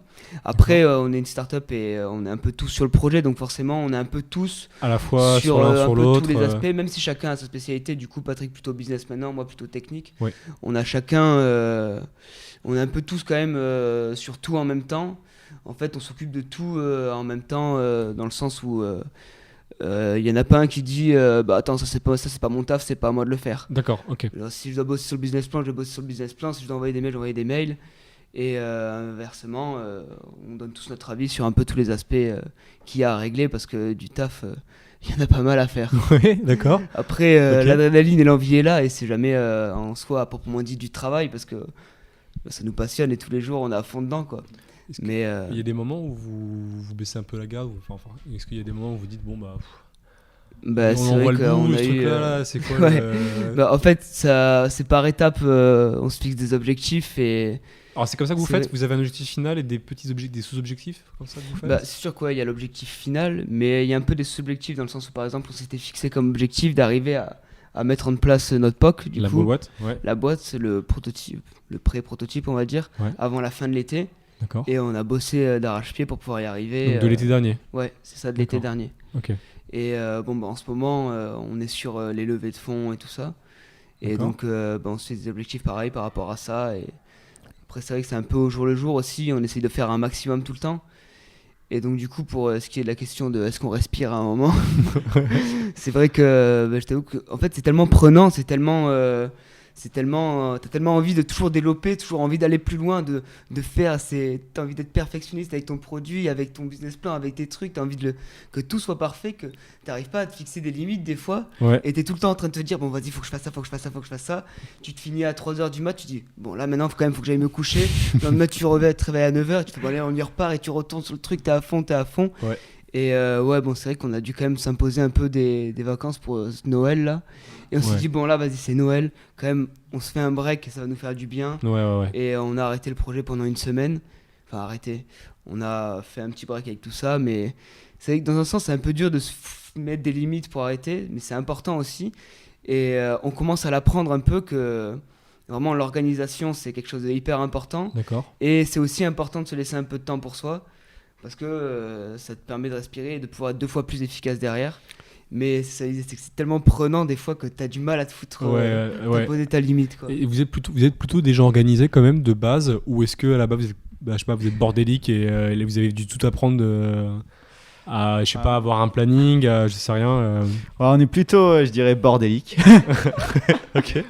Après, on est une start-up et on est un peu tous sur le projet, donc forcément, on est un peu tous à la fois sur l'un, sur l'autre. Tous les aspects, même si chacun a sa spécialité. Du coup, Patrick plutôt business maintenant, moi plutôt technique. On a chacun, on est un peu tous quand même sur tout en même temps. En fait, on s'occupe de tout en même temps, dans le sens où il y en a pas un qui dit attends, ça c'est pas mon taf, c'est pas à moi de le faire. D'accord, ok. Alors, si je dois bosser sur le business plan, je vais bosser sur le business plan. Si je dois envoyer des mails, j'envoie des mails. Et inversement, on donne tous notre avis sur un peu tous les aspects qu'il y a à régler parce que du taf, il y en a pas mal à faire. Oui, d'accord. Après, l'adrénaline et l'envie est là et c'est jamais en soi à proprement dit du travail parce que ça nous passionne et tous les jours on est à fond dedans, quoi. Mais il y a des moments où vous baissez un peu la garde, est-ce qu'il y a des moments où vous dites bon c'est vrai qu'on a eu c'est quoi en fait ça c'est par étapes, on se fixe des objectifs et alors c'est comme ça que vous faites, vous avez un objectif final et des petits objectifs, des sous-objectifs comme ça que vous faites? C'est sûr quoi, il y a l'objectif final mais il y a un peu des sous-objectifs dans le sens où par exemple on s'était fixé comme objectif d'arriver à mettre en place notre POC boîte, la boîte c'est le prototype, le pré-prototype on va dire, avant la fin de l'été. D'accord. Et on a bossé d'arrache-pied pour pouvoir y arriver. Donc de l'été dernier. Ouais, c'est ça, de l'été D'accord. dernier. Ok. Et en ce moment, on est sur les levées de fonds et tout ça. Et D'accord. donc, on se fait des objectifs pareils par rapport à ça. Et après, c'est vrai que c'est un peu au jour le jour aussi. On essaye de faire un maximum tout le temps. Et donc, du coup, pour ce qui est de la question de est-ce qu'on respire à un moment, c'est vrai que je t'avoue que en fait, c'est tellement prenant, t'as tellement envie de toujours développer, toujours envie d'aller plus loin, de faire, t'as envie d'être perfectionniste avec ton produit, avec ton business plan, avec tes trucs, t'as envie que tout soit parfait, que t'arrives pas à te fixer des limites des fois, Ouais. et t'es tout le temps en train de te dire, bon vas-y, faut que je fasse ça, faut que je fasse ça, faut que je fasse ça, tu te finis à 3h du mat, tu dis, bon là maintenant, faut que j'aille me coucher, le lendemain tu te réveilles à 9h, tu te dis, bon allez, on y repart, et tu retournes sur le truc, t'es à fond. Ouais. Et c'est vrai qu'on a dû quand même s'imposer un peu des vacances pour ce Noël là. Et on s'est dit, bon là, vas-y, c'est Noël. Quand même, on se fait un break, ça va nous faire du bien. Ouais. Et on a arrêté le projet pendant une semaine. Enfin, arrêté. On a fait un petit break avec tout ça. Mais c'est vrai que dans un sens, c'est un peu dur de se mettre des limites pour arrêter. Mais c'est important aussi. Et on commence à l'apprendre un peu que vraiment l'organisation, c'est quelque chose de hyper important. D'accord. Et c'est aussi important de se laisser un peu de temps pour soi. Parce que ça te permet de respirer et de pouvoir être 2 fois plus efficace derrière. Mais c'est tellement prenant des fois que tu as du mal à te foutre, à poser ta limite. Quoi. Et vous êtes plutôt des gens organisés quand même de base, ou est-ce que à la base vous êtes bordélique et vous avez dû tout apprendre à avoir un planning, je sais rien. Ouais, on est plutôt, je dirais, bordélique. Ok.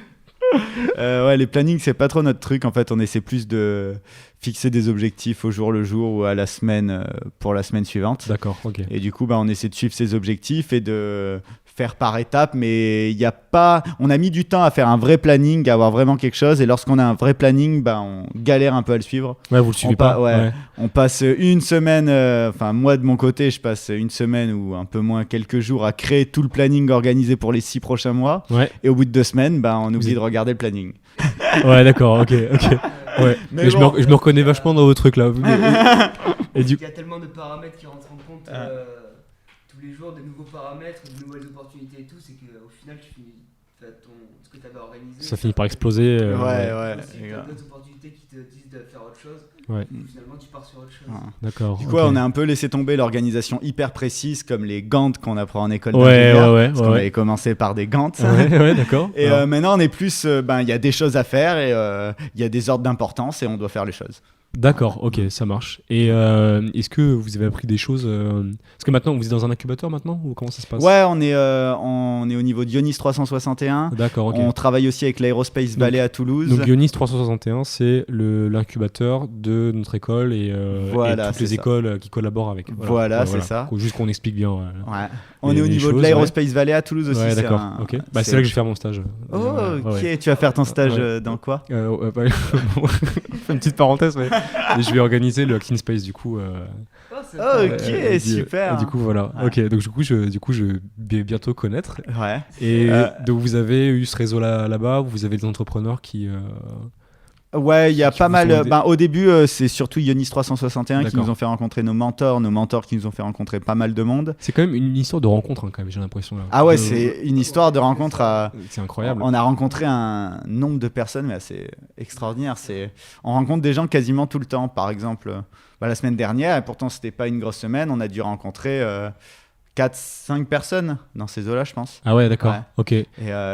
Les plannings, c'est pas trop notre truc. En fait, on essaie plus de fixer des objectifs au jour le jour ou à la semaine pour la semaine suivante. D'accord, ok. Et du coup, on essaie de suivre ces objectifs et de faire par étapes. Mais on a mis du temps à faire un vrai planning, à avoir vraiment quelque chose. Et lorsqu'on a un vrai planning, on galère un peu à le suivre. Ouais, vous le suivez pas. Ouais. On passe une semaine, moi de mon côté, je passe une semaine ou un peu moins quelques jours à créer tout le planning organisé pour les 6 prochains mois. Ouais. Et au bout de 2 semaines, on oublie de regarder le planning. Ouais, d'accord, ok. Ouais. Mais je me reconnais vachement dans vos trucs là. Il y a tellement de paramètres qui rentrent en compte tous les jours, de nouveaux paramètres, de nouvelles opportunités et tout, c'est qu'au final, tu finis ce que tu avais organisé. Ça finit par exploser. Ouais. Il y a d'autres opportunités qui te disent de faire autre chose. Ouais. Et finalement, tu pars sur autre chose. D'accord. Du coup, okay. on a un peu laissé tomber l'organisation hyper précise, comme les Gantt qu'on apprend en école d'ingénieur. Parce qu'on avait commencé par des Gantt. Ouais, d'accord. Et maintenant, on est plus, il y a des choses à faire et il y a des ordres d'importance et on doit faire les choses. D'accord, ok, ça marche. Et est-ce que vous avez appris des choses Parce que maintenant, vous êtes dans un incubateur maintenant ou comment ça se passe? Ouais, on est au niveau d'Ionis 361. D'accord, ok. On travaille aussi avec l'Aerospace Valley à Toulouse. Donc Ionis 361, c'est l'incubateur de notre école et toutes les écoles qui collaborent avec. Voilà, c'est ça. Juste qu'on explique bien. Ouais. On est au niveau de l'Aerospace Valley à Toulouse aussi. Ouais, d'accord. Ok. C'est là que je vais faire mon stage. Ok, tu vas faire ton stage dans quoi? Une petite parenthèse, mais je vais organiser le Clean Space du coup. Ok, super. Du coup, voilà. Ok, donc du coup, je vais bientôt connaître. Ouais. Et donc, vous avez eu ce réseau-là là-bas, vous avez des entrepreneurs qui. Ouais, il y a pas mal. Au début, c'est surtout Ionis 361 qui nous ont fait rencontrer nos mentors qui nous ont fait rencontrer pas mal de monde. C'est quand même une histoire de rencontre, quand même, j'ai l'impression. Là. Ah ouais, c'est une histoire de rencontre. C'est incroyable. On a rencontré un nombre de personnes, mais assez extraordinaire. On rencontre des gens quasiment tout le temps. Par exemple, la semaine dernière, et pourtant c'était pas une grosse semaine, on a dû rencontrer 4-5 personnes dans ces eaux-là, je pense. Ah ouais, d'accord. Ouais. Ok. Et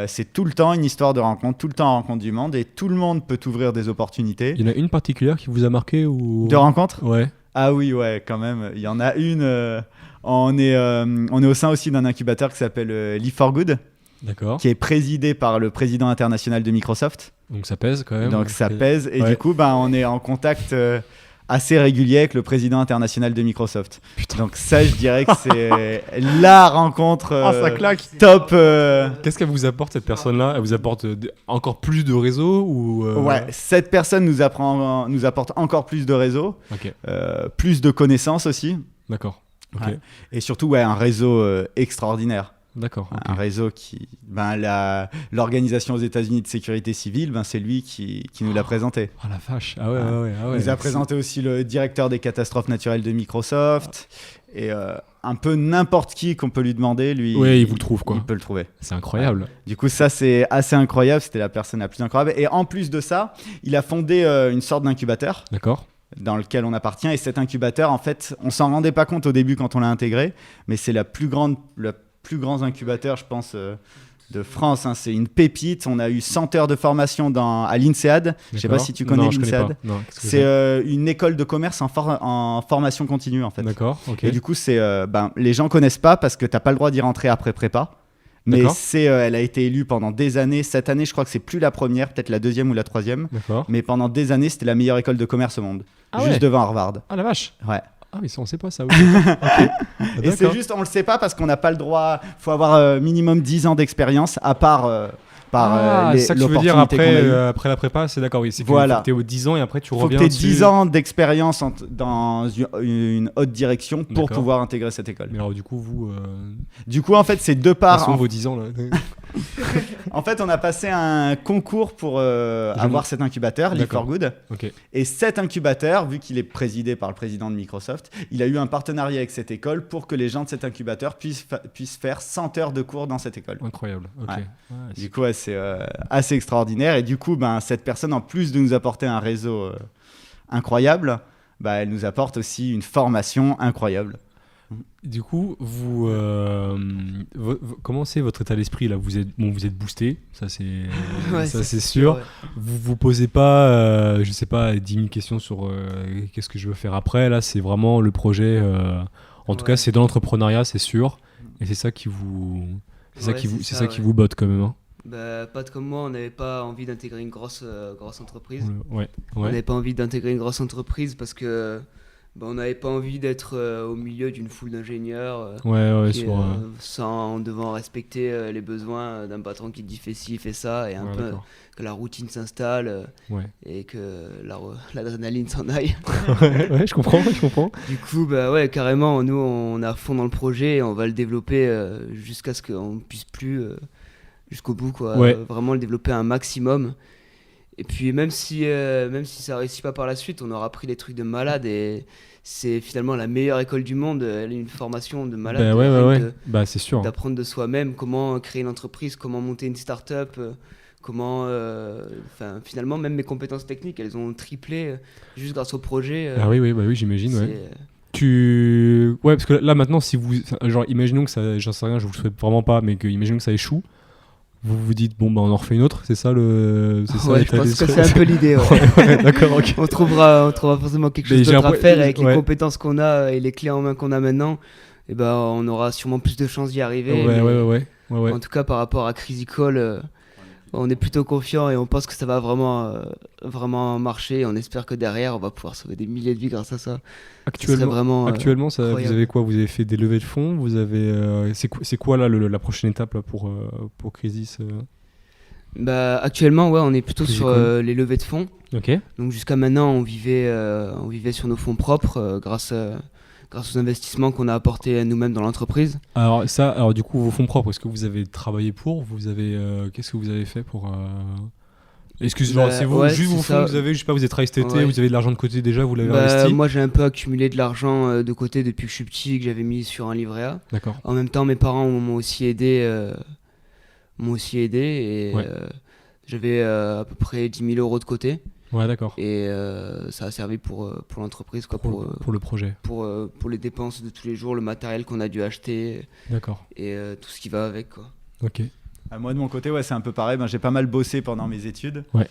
c'est tout le temps une histoire de rencontre, tout le temps rencontre du monde, et tout le monde peut t'ouvrir des opportunités. Il y en a une particulière qui vous a marqué ou... De rencontre ? Ouais. Ah oui, ouais, quand même. Il y en a une. On est au sein aussi d'un incubateur qui s'appelle Live for Good. D'accord. Qui est présidé par le président international de Microsoft. Donc ça pèse quand même. Donc ça pèse. Et du coup, on est en contact assez régulier avec le président international de Microsoft. Putain. Donc ça, je dirais que c'est la rencontre ça claque. top. Qu'est-ce qu'elle vous apporte, cette personne-là ? Elle vous apporte encore plus de réseau ou Ouais, cette personne nous apporte encore plus de réseau, plus de connaissances aussi. D'accord. Okay. Ouais. Et surtout, un réseau extraordinaire. D'accord. Un réseau qui, l'organisation aux États-Unis de sécurité civile, c'est lui qui nous l'a présenté. Oh la vache. Ah ouais. Il nous a présenté aussi le directeur des catastrophes naturelles de Microsoft et un peu n'importe qui qu'on peut lui demander, lui. Ouais, il vous le trouve quoi. Il peut le trouver. C'est incroyable. Ouais. Du coup, ça c'est assez incroyable. C'était la personne la plus incroyable. Et en plus de ça, il a fondé une sorte d'incubateur. D'accord. dans lequel on appartient. Et cet incubateur, en fait, on s'en rendait pas compte au début quand on l'a intégré, mais c'est le plus grand incubateur, je pense, de France. Hein. C'est une pépite. On a eu 100 heures de formation à l'INSEAD. Je sais pas si tu connais l'INSEAD. C'est une école de commerce en formation continue, en fait. D'accord, ok. Et du coup, les gens connaissent pas parce que t'as pas le droit d'y rentrer après prépa. Mais elle a été élue pendant des années. Cette année, je crois que c'est plus la première, peut-être la deuxième ou la troisième. D'accord. Mais pendant des années, c'était la meilleure école de commerce au monde. Juste devant Harvard. Ah la vache. Ouais. Ah mais ça on sait pas ça. Okay. Et c'est juste, on le sait pas parce qu'on n'a pas le droit. Faut avoir minimum 10 ans d'expérience à part. C'est ça que tu veux dire après la prépa, c'est d'accord, oui. C'est que tu es aux 10 ans et après tu reviens. Faut que tu aies 10 ans d'expérience dans une haute direction pour pouvoir intégrer cette école. Mais alors, du coup, vous. Du coup, en fait, c'est deux parts. Quels sont vos 10 ans là En fait, on a passé un concours pour avoir cet incubateur, Live for Good. Okay. Et cet incubateur, vu qu'il est présidé par le président de Microsoft, il a eu un partenariat avec cette école pour que les gens de cet incubateur puissent faire 100 heures de cours dans cette école. Incroyable. Ok. Ouais. Du coup, c'est assez extraordinaire. Et du coup, cette personne, en plus de nous apporter un réseau incroyable, elle nous apporte aussi une formation incroyable. Du coup, comment c'est votre état d'esprit là ? Vous êtes boosté, ça c'est sûr. Ouais. Vous posez pas, je sais pas, 10 000 questions sur qu'est-ce que je veux faire après. Là, c'est vraiment le projet. En tout cas, c'est dans l'entrepreneuriat, c'est sûr. Et c'est ça qui vous, qui vous botte quand même. Hein. Pas comme moi, on n'avait pas envie d'intégrer une grosse entreprise. Ouais. On n'avait pas envie d'intégrer une grosse entreprise parce que on n'avait pas envie d'être au milieu d'une foule d'ingénieurs sans devant respecter les besoins d'un patron qui te dit fais ci, fais ça, et un peu que la routine s'installe et que l'adrénaline s'en aille. Ouais, je comprends. Du coup, carrément, nous on est à fond dans le projet et on va le développer jusqu'à ce qu'on ne puisse plus jusqu'au bout, quoi. Vraiment le développer un maximum. Et puis même si ça réussit pas par la suite, on aura pris des trucs de malade et c'est finalement la meilleure école du monde. Elle est une formation de malade. C'est sûr. D'apprendre de soi-même comment créer une entreprise, comment monter une start-up, comment finalement même mes compétences techniques, elles ont triplé juste grâce au projet. Oui, j'imagine. Parce que là maintenant, si vous, imaginons que ça, j'en sais rien, je vous le souhaite vraiment pas, mais imaginons que ça échoue. Vous vous dites, on en refait une autre, c'est ça je pense que c'est un peu l'idée. D'accord, ok. On trouvera forcément quelque chose d'autre à faire avec les compétences qu'on a et les clés en main qu'on a maintenant. Et on aura sûrement plus de chances d'y arriver. En tout cas, par rapport à Crazy Call, on est plutôt confiant et on pense que ça va vraiment marcher. On espère que derrière, on va pouvoir sauver des milliers de vies grâce à ça. Actuellement, vous avez quoi ? Vous avez fait des levées de fonds ? Vous avez c'est quoi là la prochaine étape là pour Crisis Actuellement, on est plutôt sur les levées de fonds. Ok. Donc jusqu'à maintenant, on vivait sur nos fonds propres grâce aux investissements qu'on a apportés nous-mêmes dans l'entreprise. Alors du coup, vos fonds propres, est-ce que vous avez travaillé pour ? Qu'est-ce que vous avez fait pour Excusez-moi, c'est vous, juste vos fonds, vous avez, je sais pas, vous êtes travaillé cet été, vous avez de l'argent de côté déjà, vous l'avez investi ? Moi, j'ai un peu accumulé de l'argent de côté depuis que je suis petit, que j'avais mis sur un livret A. D'accord. En même temps, mes parents m'ont aussi aidé et j'avais à peu près 10 000 euros de côté. Ouais, d'accord. Et ça a servi pour l'entreprise, quoi, pour le projet. Pour les dépenses de tous les jours, le matériel qu'on a dû acheter. D'accord. Et tout ce qui va avec, quoi. Ok. Moi de mon côté, c'est un peu pareil. J'ai pas mal bossé pendant mes études. Ouais.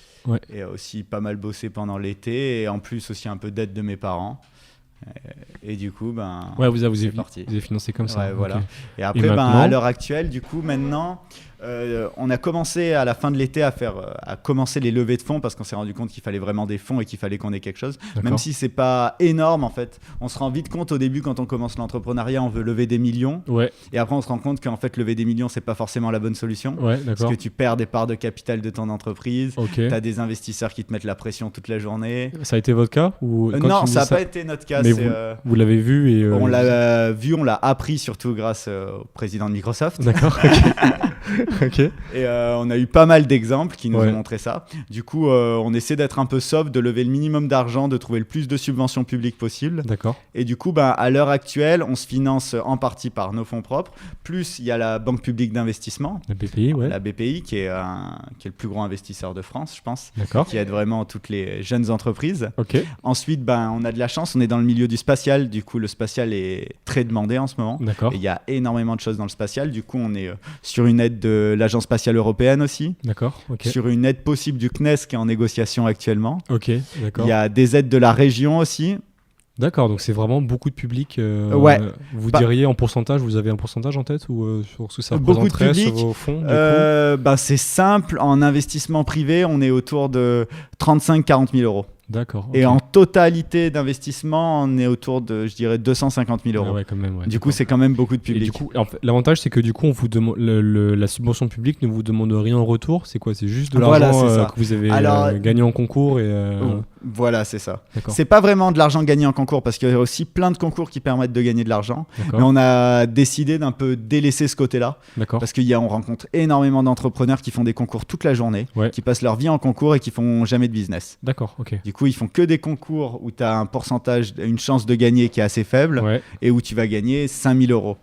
Et aussi pas mal bossé pendant l'été. Et en plus aussi un peu d'aide de mes parents. Et du coup, vous avez financé comme ça. Ouais, voilà. Okay. Et après, à l'heure actuelle, du coup, maintenant, on a commencé à la fin de l'été à commencer les levées de fonds parce qu'on s'est rendu compte qu'il fallait vraiment des fonds et qu'il fallait qu'on ait quelque chose. D'accord. Même si c'est pas énorme, en fait, on se rend vite compte au début quand on commence l'entrepreneuriat, on veut lever des millions. Ouais. Et après, on se rend compte qu'en fait, lever des millions, c'est pas forcément la bonne solution. Ouais, d'accord. Parce que tu perds des parts de capital de ton entreprise. Okay. Tu as des investisseurs qui te mettent la pression toute la journée. Ça a été votre cas ou non, ça n'a pas été notre cas. Mais vous l'avez vu et on l'a vu, on l'a appris surtout grâce au président de Microsoft. D'accord. Ok. Et on a eu pas mal d'exemples qui nous Ouais. ont montré ça. Du coup, on essaie d'être un peu soft, de lever le minimum d'argent, de trouver le plus de subventions publiques possible. D'accord. Et du coup, à l'heure actuelle, on se finance en partie par nos fonds propres. Plus, il y a la Banque publique d'investissement, La BPI, ouais. la BPI, qui est le plus grand investisseur de France, je pense, D'accord. qui aide vraiment toutes les jeunes entreprises. Ok. Ensuite, on a de la chance, on est dans le milieu du spatial. Du coup, le spatial est très demandé en ce moment. D'accord. Et il y a énormément de choses dans le spatial. Du coup, on est sur une aide de l'Agence spatiale européenne aussi, D'accord. Ok. sur une aide possible du CNES qui est en négociation actuellement. Ok. D'accord. Il y a des aides de la région aussi. D'accord, donc c'est vraiment beaucoup de public. Ouais. Vous Bah- diriez en pourcentage, vous avez un pourcentage en tête ou sur ce que ça Beaucoup de représenterait sur public. vos fonds du coup C'est simple, en investissement privé, on est autour de 35-40 000 euros. D'accord. Et ok. en totalité d'investissement, on est autour de, je dirais, 250 000 euros. Ah ouais, quand même. Ouais, Du coup, d'accord. c'est quand même beaucoup de Et public. du coup, en fait, l'avantage, c'est que du coup, on vous demande la subvention publique ne vous demande rien en retour. C'est quoi? C'est juste de Voilà, l'argent c'est ça. que vous avez Alors- gagné en concours et. Voilà, c'est ça. D'accord. C'est pas vraiment de l'argent gagné en concours parce qu'il y a aussi plein de concours qui permettent de gagner de l'argent. Mais D'accord. on a décidé d'un peu délaisser ce côté-là D'accord. parce qu'on rencontre énormément d'entrepreneurs qui font des concours toute la journée, Ouais. qui passent leur vie en concours et qui font jamais de business. D'accord. Ok. Du coup, ils font que des concours où tu as un pourcentage, une chance de gagner qui est assez faible Ouais. et où tu vas gagner 5 000 euros.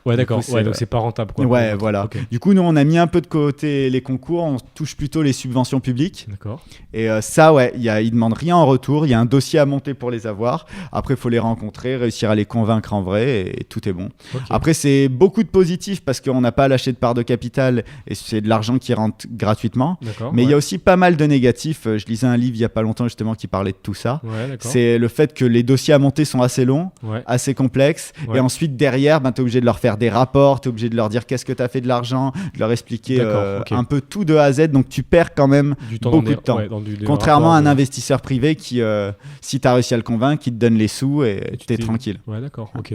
Ouais, Du d'accord. coup, Ouais, c'est, donc c'est pas rentable, quoi. Ouais, pour voilà. Ok. Du coup, nous, on a mis un peu de côté les concours, on touche plutôt les subventions publiques. D'accord. Et ça, ouais, ils demandent rien en retour. Il y a un dossier à monter pour les avoir. Après, il faut les rencontrer, réussir à les convaincre en vrai et tout est bon. Ok. Après, c'est beaucoup de positifs parce qu'on n'a pas à lâcher de part de capital et c'est de l'argent qui rentre gratuitement. D'accord. Mais il ouais. y a aussi pas mal de négatifs. Je lisais un livre il y a pas longtemps justement qui parlait de tout ça. Ouais, d'accord. C'est le fait que les dossiers à monter sont assez longs, Ouais. assez complexes. Ouais. Et ensuite, derrière, tu es obligé de leur faire des rapports, tu es obligé de leur dire qu'est-ce que tu as fait de l'argent, de leur expliquer D'accord, ok. un peu tout de A à Z. Donc, tu perds quand même Du temps beaucoup dans des- de temps. ouais, dans des Contrairement à un rapports, investisseur privé qui, si tu as réussi à le convaincre, il te donne les sous et Et tu es t'es- tranquille. Ouais, d'accord. Ok.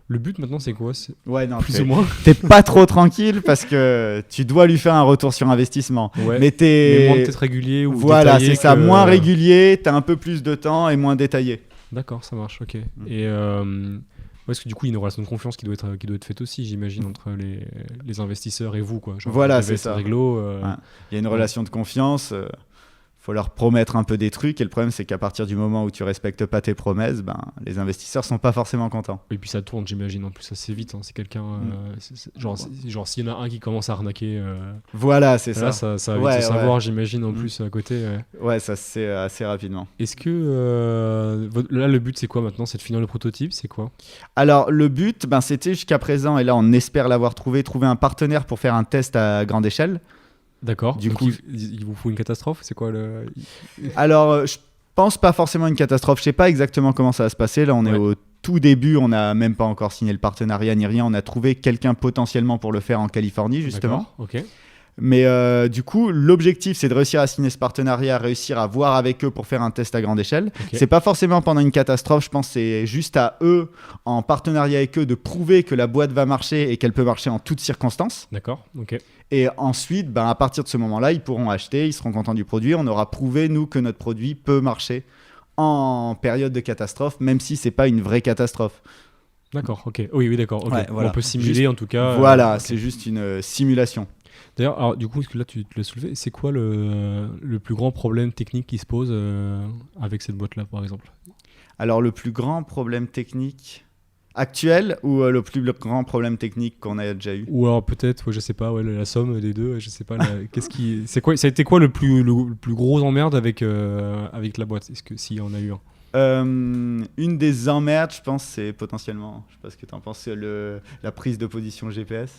Le but maintenant, c'est quoi? C'est Ouais, non, plus ou moins. t'es pas trop tranquille parce que tu dois lui faire un retour sur investissement. Ouais. Mais Mais t'es. moins peut-être régulier ou Voilà, détaillé c'est ça. que- Moins régulier, t'as un peu plus de temps et moins détaillé. D'accord, ça marche, ok. Mm. Et parce que du coup, il y a une relation de confiance qui doit être faite aussi, j'imagine, entre les investisseurs et vous, quoi. Genre, Voilà, vous devez c'est être ça. réglo. Ouais. Il y a une relation de confiance. Faut leur promettre un peu des trucs. Et le problème, c'est qu'à partir du moment où tu respectes pas tes promesses, les investisseurs sont pas forcément contents. Et puis ça tourne, j'imagine, en plus assez vite. Hein. C'est quelqu'un. Genre, s'il y en a un qui commence à arnaquer, Voilà, c'est là, ça. ça va vite Ouais, se ouais. savoir, j'imagine, en Mm. plus à côté. Ouais. Ouais, ça se sait assez rapidement. Est-ce que. Là, le but, c'est quoi maintenant? C'est de finir le prototype? C'est quoi? Alors, le but, c'était jusqu'à présent, et là, on espère l'avoir trouvé un partenaire pour faire un test à grande échelle. D'accord. Du Donc, coup- il vous faut une catastrophe? C'est quoi le. Alors, je pense pas forcément une catastrophe. Je sais pas exactement comment ça va se passer. Là, on est Ouais. au tout début. On n'a même pas encore signé le partenariat ni rien. On a trouvé quelqu'un potentiellement pour le faire en Californie, justement. D'accord, ok. Mais du coup, l'objectif, c'est de réussir à signer ce partenariat, réussir à voir avec eux pour faire un test à grande échelle. Ok. C'est pas forcément pendant une catastrophe. Je pense que c'est juste à eux, en partenariat avec eux, de prouver que la boîte va marcher et qu'elle peut marcher en toutes circonstances. D'accord, ok. Et ensuite, à partir de ce moment-là, ils pourront acheter, ils seront contents du produit. On aura prouvé, nous, que notre produit peut marcher en période de catastrophe, même si c'est pas une vraie catastrophe. D'accord, ok. Oui, d'accord. ok. Ouais, voilà. On peut simuler Juste- en tout cas. Voilà, ok. c'est juste une simulation. D'ailleurs, alors, du coup, est-ce que là tu l'as soulevé, c'est quoi le plus grand problème technique qui se pose avec cette boîte-là, par exemple? Alors, le plus grand problème technique actuel ou le plus grand problème technique qu'on a déjà eu? Ou alors peut-être, ouais, je sais pas, ouais, la somme des deux, je sais pas. C'est quoi, ça a été quoi le plus gros emmerde avec la boîte? Est-ce que s'il y en a eu un? Une des emmerdes, je pense, c'est potentiellement, je sais pas ce que tu en penses, c'est la prise de position GPS.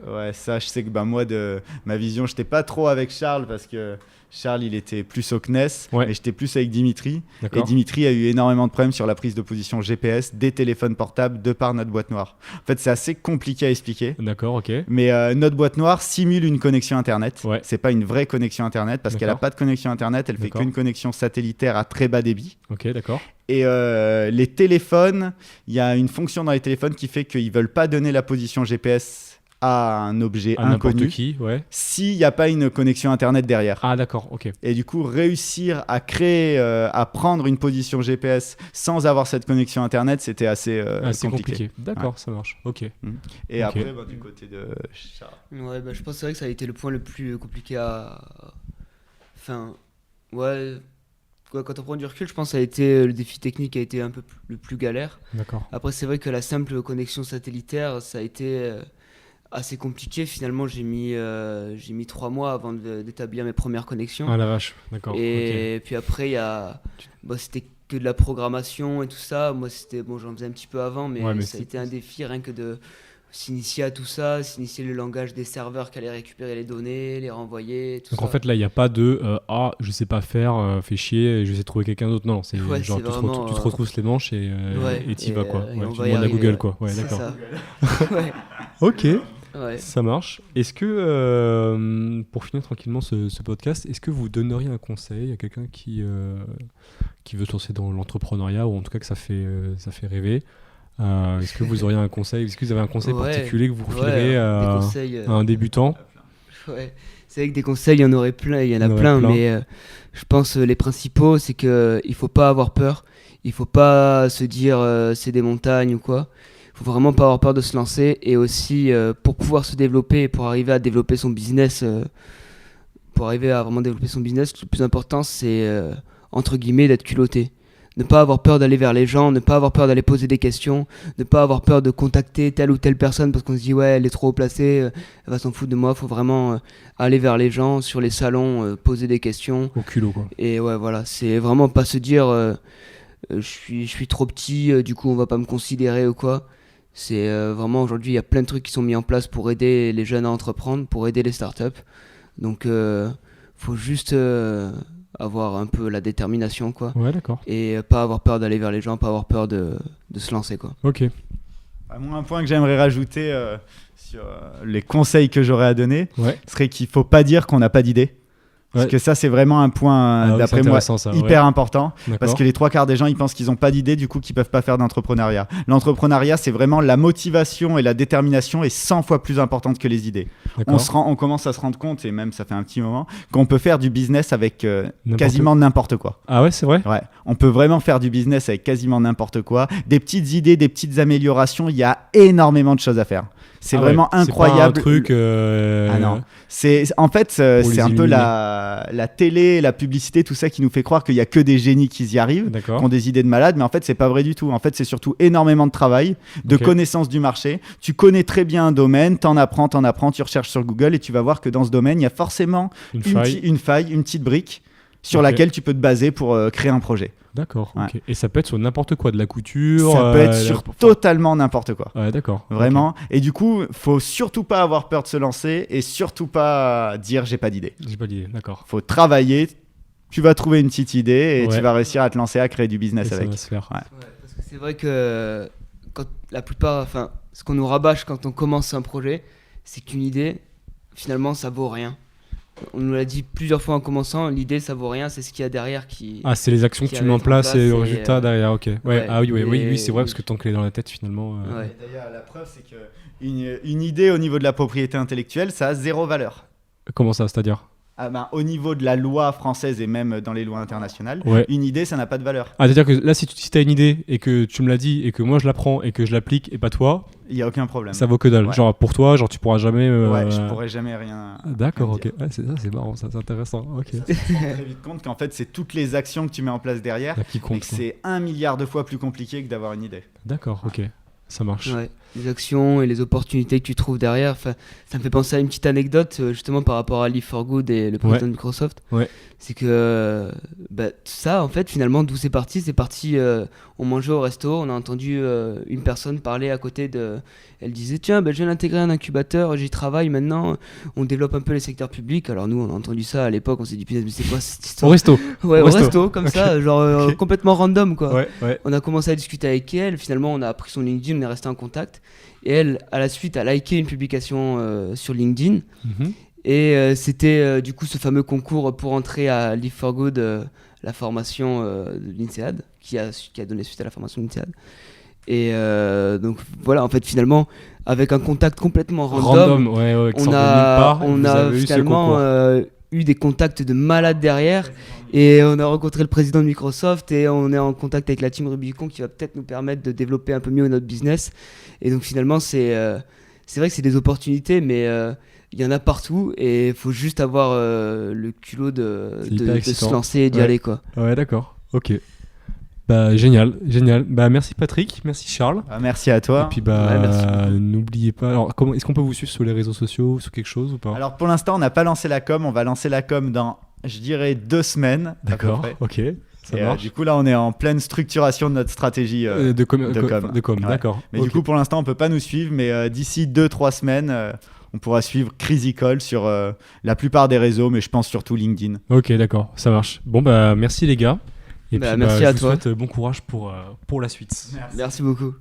Ouais, ça, je sais que moi, de ma vision, j'étais pas trop avec Charles parce que Charles, il était plus au CNES, Ouais. mais j'étais plus avec Dimitri. Et D'accord. Dimitri a eu énormément de problèmes sur la prise de position GPS des téléphones portables de par notre boîte noire. En fait, c'est assez compliqué à expliquer. D'accord, ok. Mais notre boîte noire simule une connexion Internet. Ouais. C'est pas une vraie connexion Internet parce qu'elle a D'accord. pas de connexion Internet. Elle fait D'accord. qu'une connexion satellitaire à très bas débit. Ok, d'accord. Et les téléphones, il y a une fonction dans les téléphones qui fait qu'ils veulent pas donner la position GPS à un objet À n'importe inconnu qui, ouais. s'il n'y a pas une connexion Internet derrière. Ah, d'accord, ok. Et du coup, réussir à créer, à prendre une position GPS sans avoir cette connexion Internet, c'était assez C'est compliqué. compliqué. D'accord, ça marche. Ok. Et Ok. après, du côté de Charles. Ouais, bah, je pense que c'est vrai que ça a été le point le plus compliqué à. Enfin, ouais. Quand on prend du recul, je pense que ça a été le défi technique a été un peu le plus galère. D'accord. Après, c'est vrai que la simple connexion satellitaire, ça a été assez compliqué. Finalement, j'ai mis 3 mois avant d'établir mes premières connexions. Ah la vache, d'accord. Et puis après, c'était que de la programmation et tout ça. Moi, j'en faisais un petit peu avant, mais, Ouais, mais ça a été un défi rien que de s'initier à tout ça, s'initier le langage des serveurs qui allaient récupérer les données, les renvoyer, tout Donc ça. en fait là il n'y a pas de je sais pas faire, fais chier, je vais essayer de trouver quelqu'un d'autre. Non, c'est Ouais, genre c'est tu vraiment, te retrousses les manches et t'y vas quoi. et Ouais, on tu va y demandes à arriver, Google ouais. quoi. Ouais, C'est d'accord. ça. Ouais. Ok, Ouais. ça marche. Est-ce que pour finir tranquillement ce podcast, est-ce que vous donneriez un conseil à quelqu'un qui veut se lancer dans l'entrepreneuriat ou en tout cas que ça fait rêver? Est-ce que vous auriez un conseil? Est-ce que vous avez un conseil Ouais. particulier que vous Ouais, refileriez des à conseils, un débutant? Ouais. C'est vrai que des conseils, il y en aurait plein, il y en a Il y en aurait plein, plein. mais je pense les principaux, c'est qu'il faut pas avoir peur. Il faut pas se dire c'est des montagnes ou quoi. Il faut vraiment pas avoir peur de se lancer. Et aussi, pour pouvoir se développer, pour arriver à développer son business, pour arriver à vraiment développer son business, le plus important, c'est entre guillemets d'être culotté. Ne pas avoir peur d'aller vers les gens, ne pas avoir peur d'aller poser des questions, ne pas avoir peur de contacter telle ou telle personne parce qu'on se dit ouais elle est trop haut placée, elle va s'en foutre de moi. Faut vraiment aller vers les gens sur les salons, poser des questions. Au culot quoi. Et ouais voilà, c'est vraiment pas se dire je suis trop petit, du coup on va pas me considérer ou quoi. C'est vraiment aujourd'hui il y a plein de trucs qui sont mis en place pour aider les jeunes à entreprendre, pour aider les startups. Donc faut juste avoir un peu la détermination quoi. Ouais, d'accord. Et pas avoir peur d'aller vers les gens, pas avoir peur de se lancer quoi. Ok. Moi, un point que j'aimerais rajouter sur les conseils que j'aurais à donner Ouais. serait qu'il faut pas dire qu'on n'a pas d'idée. Parce Ouais. que ça, c'est vraiment un point, Ah oui, d'après c'est moi, intéressant, ça, hyper important. D'accord. Parce que les 3/4 des gens, ils pensent qu'ils n'ont pas d'idée, du coup, qu'ils peuvent pas faire d'entrepreneuriat. L'entrepreneuriat, c'est vraiment la motivation et la détermination est 100 fois plus importante que les idées. D'accord. On commence à se rendre compte, et même ça fait un petit moment, qu'on peut faire du business avec N'importe- quasiment n'importe quoi. Ah ouais, c'est vrai. Ouais, on peut vraiment faire du business avec quasiment n'importe quoi. Des petites idées, des petites améliorations, il y a énormément de choses à faire. C'est Ah ouais, vraiment incroyable. C'est pas un truc. Ah non. En fait, Pour c'est les un peu éliminer. la télé, la publicité, tout ça qui nous fait croire qu'il y a que des génies qui y arrivent, qui D'accord. ont des idées de malades, mais en fait, c'est pas vrai du tout. En fait, c'est surtout énormément de travail, de Ok. connaissance du marché. Tu connais très bien un domaine, t'en apprends, tu recherches sur Google et tu vas voir que dans ce domaine, il y a forcément Une une faille. faille, une petite brique sur Ok. laquelle tu peux te baser pour créer un projet. D'accord. Ouais. Ok. Et ça peut être sur n'importe quoi, de la couture. Ça peut être sur totalement n'importe quoi. Ouais, d'accord. Vraiment. Ok. Et du coup, faut surtout pas avoir peur de se lancer et surtout pas dire j'ai pas d'idée. J'ai pas d'idée. D'accord. Faut travailler. Tu vas trouver une petite idée et Ouais. tu vas réussir à te lancer à créer du business Et ça avec. va se faire. Ouais. Ouais, parce que c'est vrai que quand la plupart, enfin, ce qu'on nous rabâche quand on commence un projet, c'est qu'une idée, finalement, ça vaut rien. On nous l'a dit plusieurs fois en commençant, l'idée ça vaut rien, c'est ce qu'il y a derrière qui. Ah, c'est les actions que qui tu mets en arrive en place et place le et, résultat derrière. Ok. Ouais. ouais, Ah oui, et- c'est vrai parce que tant que est dans la tête finalement. Ouais. Et d'ailleurs, la preuve, c'est que une idée au niveau de la propriété intellectuelle, ça a zéro valeur. Comment ça, c'est-à-dire? Ah ben, au niveau de la loi française et même dans les lois internationales, Ouais. une idée, ça n'a pas de valeur. Ah, c'est-à-dire que là, si tu as une idée et que tu me l'as dit et que moi je la prends et que je l'applique et pas toi, Il n'y a aucun problème. ça vaut que dalle. Ouais. Genre pour toi, genre tu pourras jamais. Ouais, je pourrais jamais rien. Ah, d'accord, rien ok. dire. Ouais, c'est marrant, ça, c'est intéressant. Ok. Ça, tu te rends très vite compte qu'en fait, c'est toutes les actions que tu mets en place derrière Là, qui et compte. que c'est 1 milliard de fois plus compliqué que d'avoir une idée. D'accord, ok. Ça marche. Ouais, les actions et les opportunités que tu trouves derrière. Enfin, ça me fait penser à une petite anecdote justement par rapport à Live for Good et le président de Microsoft. Ouais. C'est que ça, en fait, finalement, d'où c'est parti, on mangeait au resto, on a entendu une personne parler à côté de. Elle disait tiens, je viens d'intégrer un incubateur, j'y travaille maintenant, on développe un peu les secteurs publics. Alors nous, on a entendu ça à l'époque, on s'est dit punaise, mais c'est quoi cette Au histoire? resto. Ouais, au au resto. resto, comme ça, genre Ok. complètement random quoi. Ouais, ouais. On a commencé à discuter avec elle, finalement on a appris son LinkedIn, on est resté en contact. Et elle, à la suite, a liké une publication sur LinkedIn. Mhm. Et c'était du coup ce fameux concours pour entrer à Live for Good, la formation de l'INSEAD, qui a donné suite à la formation de l'INSEAD. Et donc voilà, en fait, finalement, avec un contact complètement random, ouais, qui on sort de nulle a, part, on vous a avez eu ce finalement concours. eu des contacts de malades derrière. Et on a rencontré le président de Microsoft et on est en contact avec la team Rubicon qui va peut-être nous permettre de développer un peu mieux notre business. Et donc finalement, c'est vrai que c'est des opportunités, mais il y en a partout et il faut juste avoir le culot de se excitant. lancer et d'y Ouais. aller, quoi. Ouais, d'accord. Ok. Bah, génial. Bah, merci Patrick, merci Charles. Merci à toi. Et puis, Ouais, merci beaucoup. n'oubliez pas. Alors, est-ce qu'on peut vous suivre sur les réseaux sociaux, sur quelque chose ou pas? Alors pour l'instant, on n'a pas lancé la com. On va lancer la com dans, je dirais, 2 semaines. à peu D'accord, près. ok. Ça Et, marche. du coup, là, on est en pleine structuration de notre stratégie. De com, de com. Ouais. d'accord. Mais Ok. du coup, pour l'instant, on peut pas nous suivre. Mais d'ici 2-3 semaines, on pourra suivre Crazy Call sur la plupart des réseaux, mais je pense surtout LinkedIn. Ok, d'accord, ça marche. Bon, bah, merci les gars. Et Bah, puis, merci je à vous toi. souhaite bon courage pour la suite. Merci beaucoup.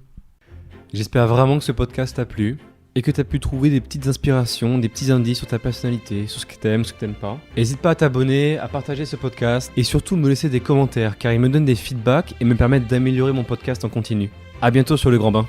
J'espère vraiment que ce podcast t'a plu et que tu as pu trouver des petites inspirations, des petits indices sur ta personnalité, sur ce que t'aimes, ce que t'aimes pas. N'hésite pas à t'abonner, à partager ce podcast et surtout me laisser des commentaires car ils me donnent des feedbacks et me permettent d'améliorer mon podcast en continu. À bientôt sur le Grand Bain.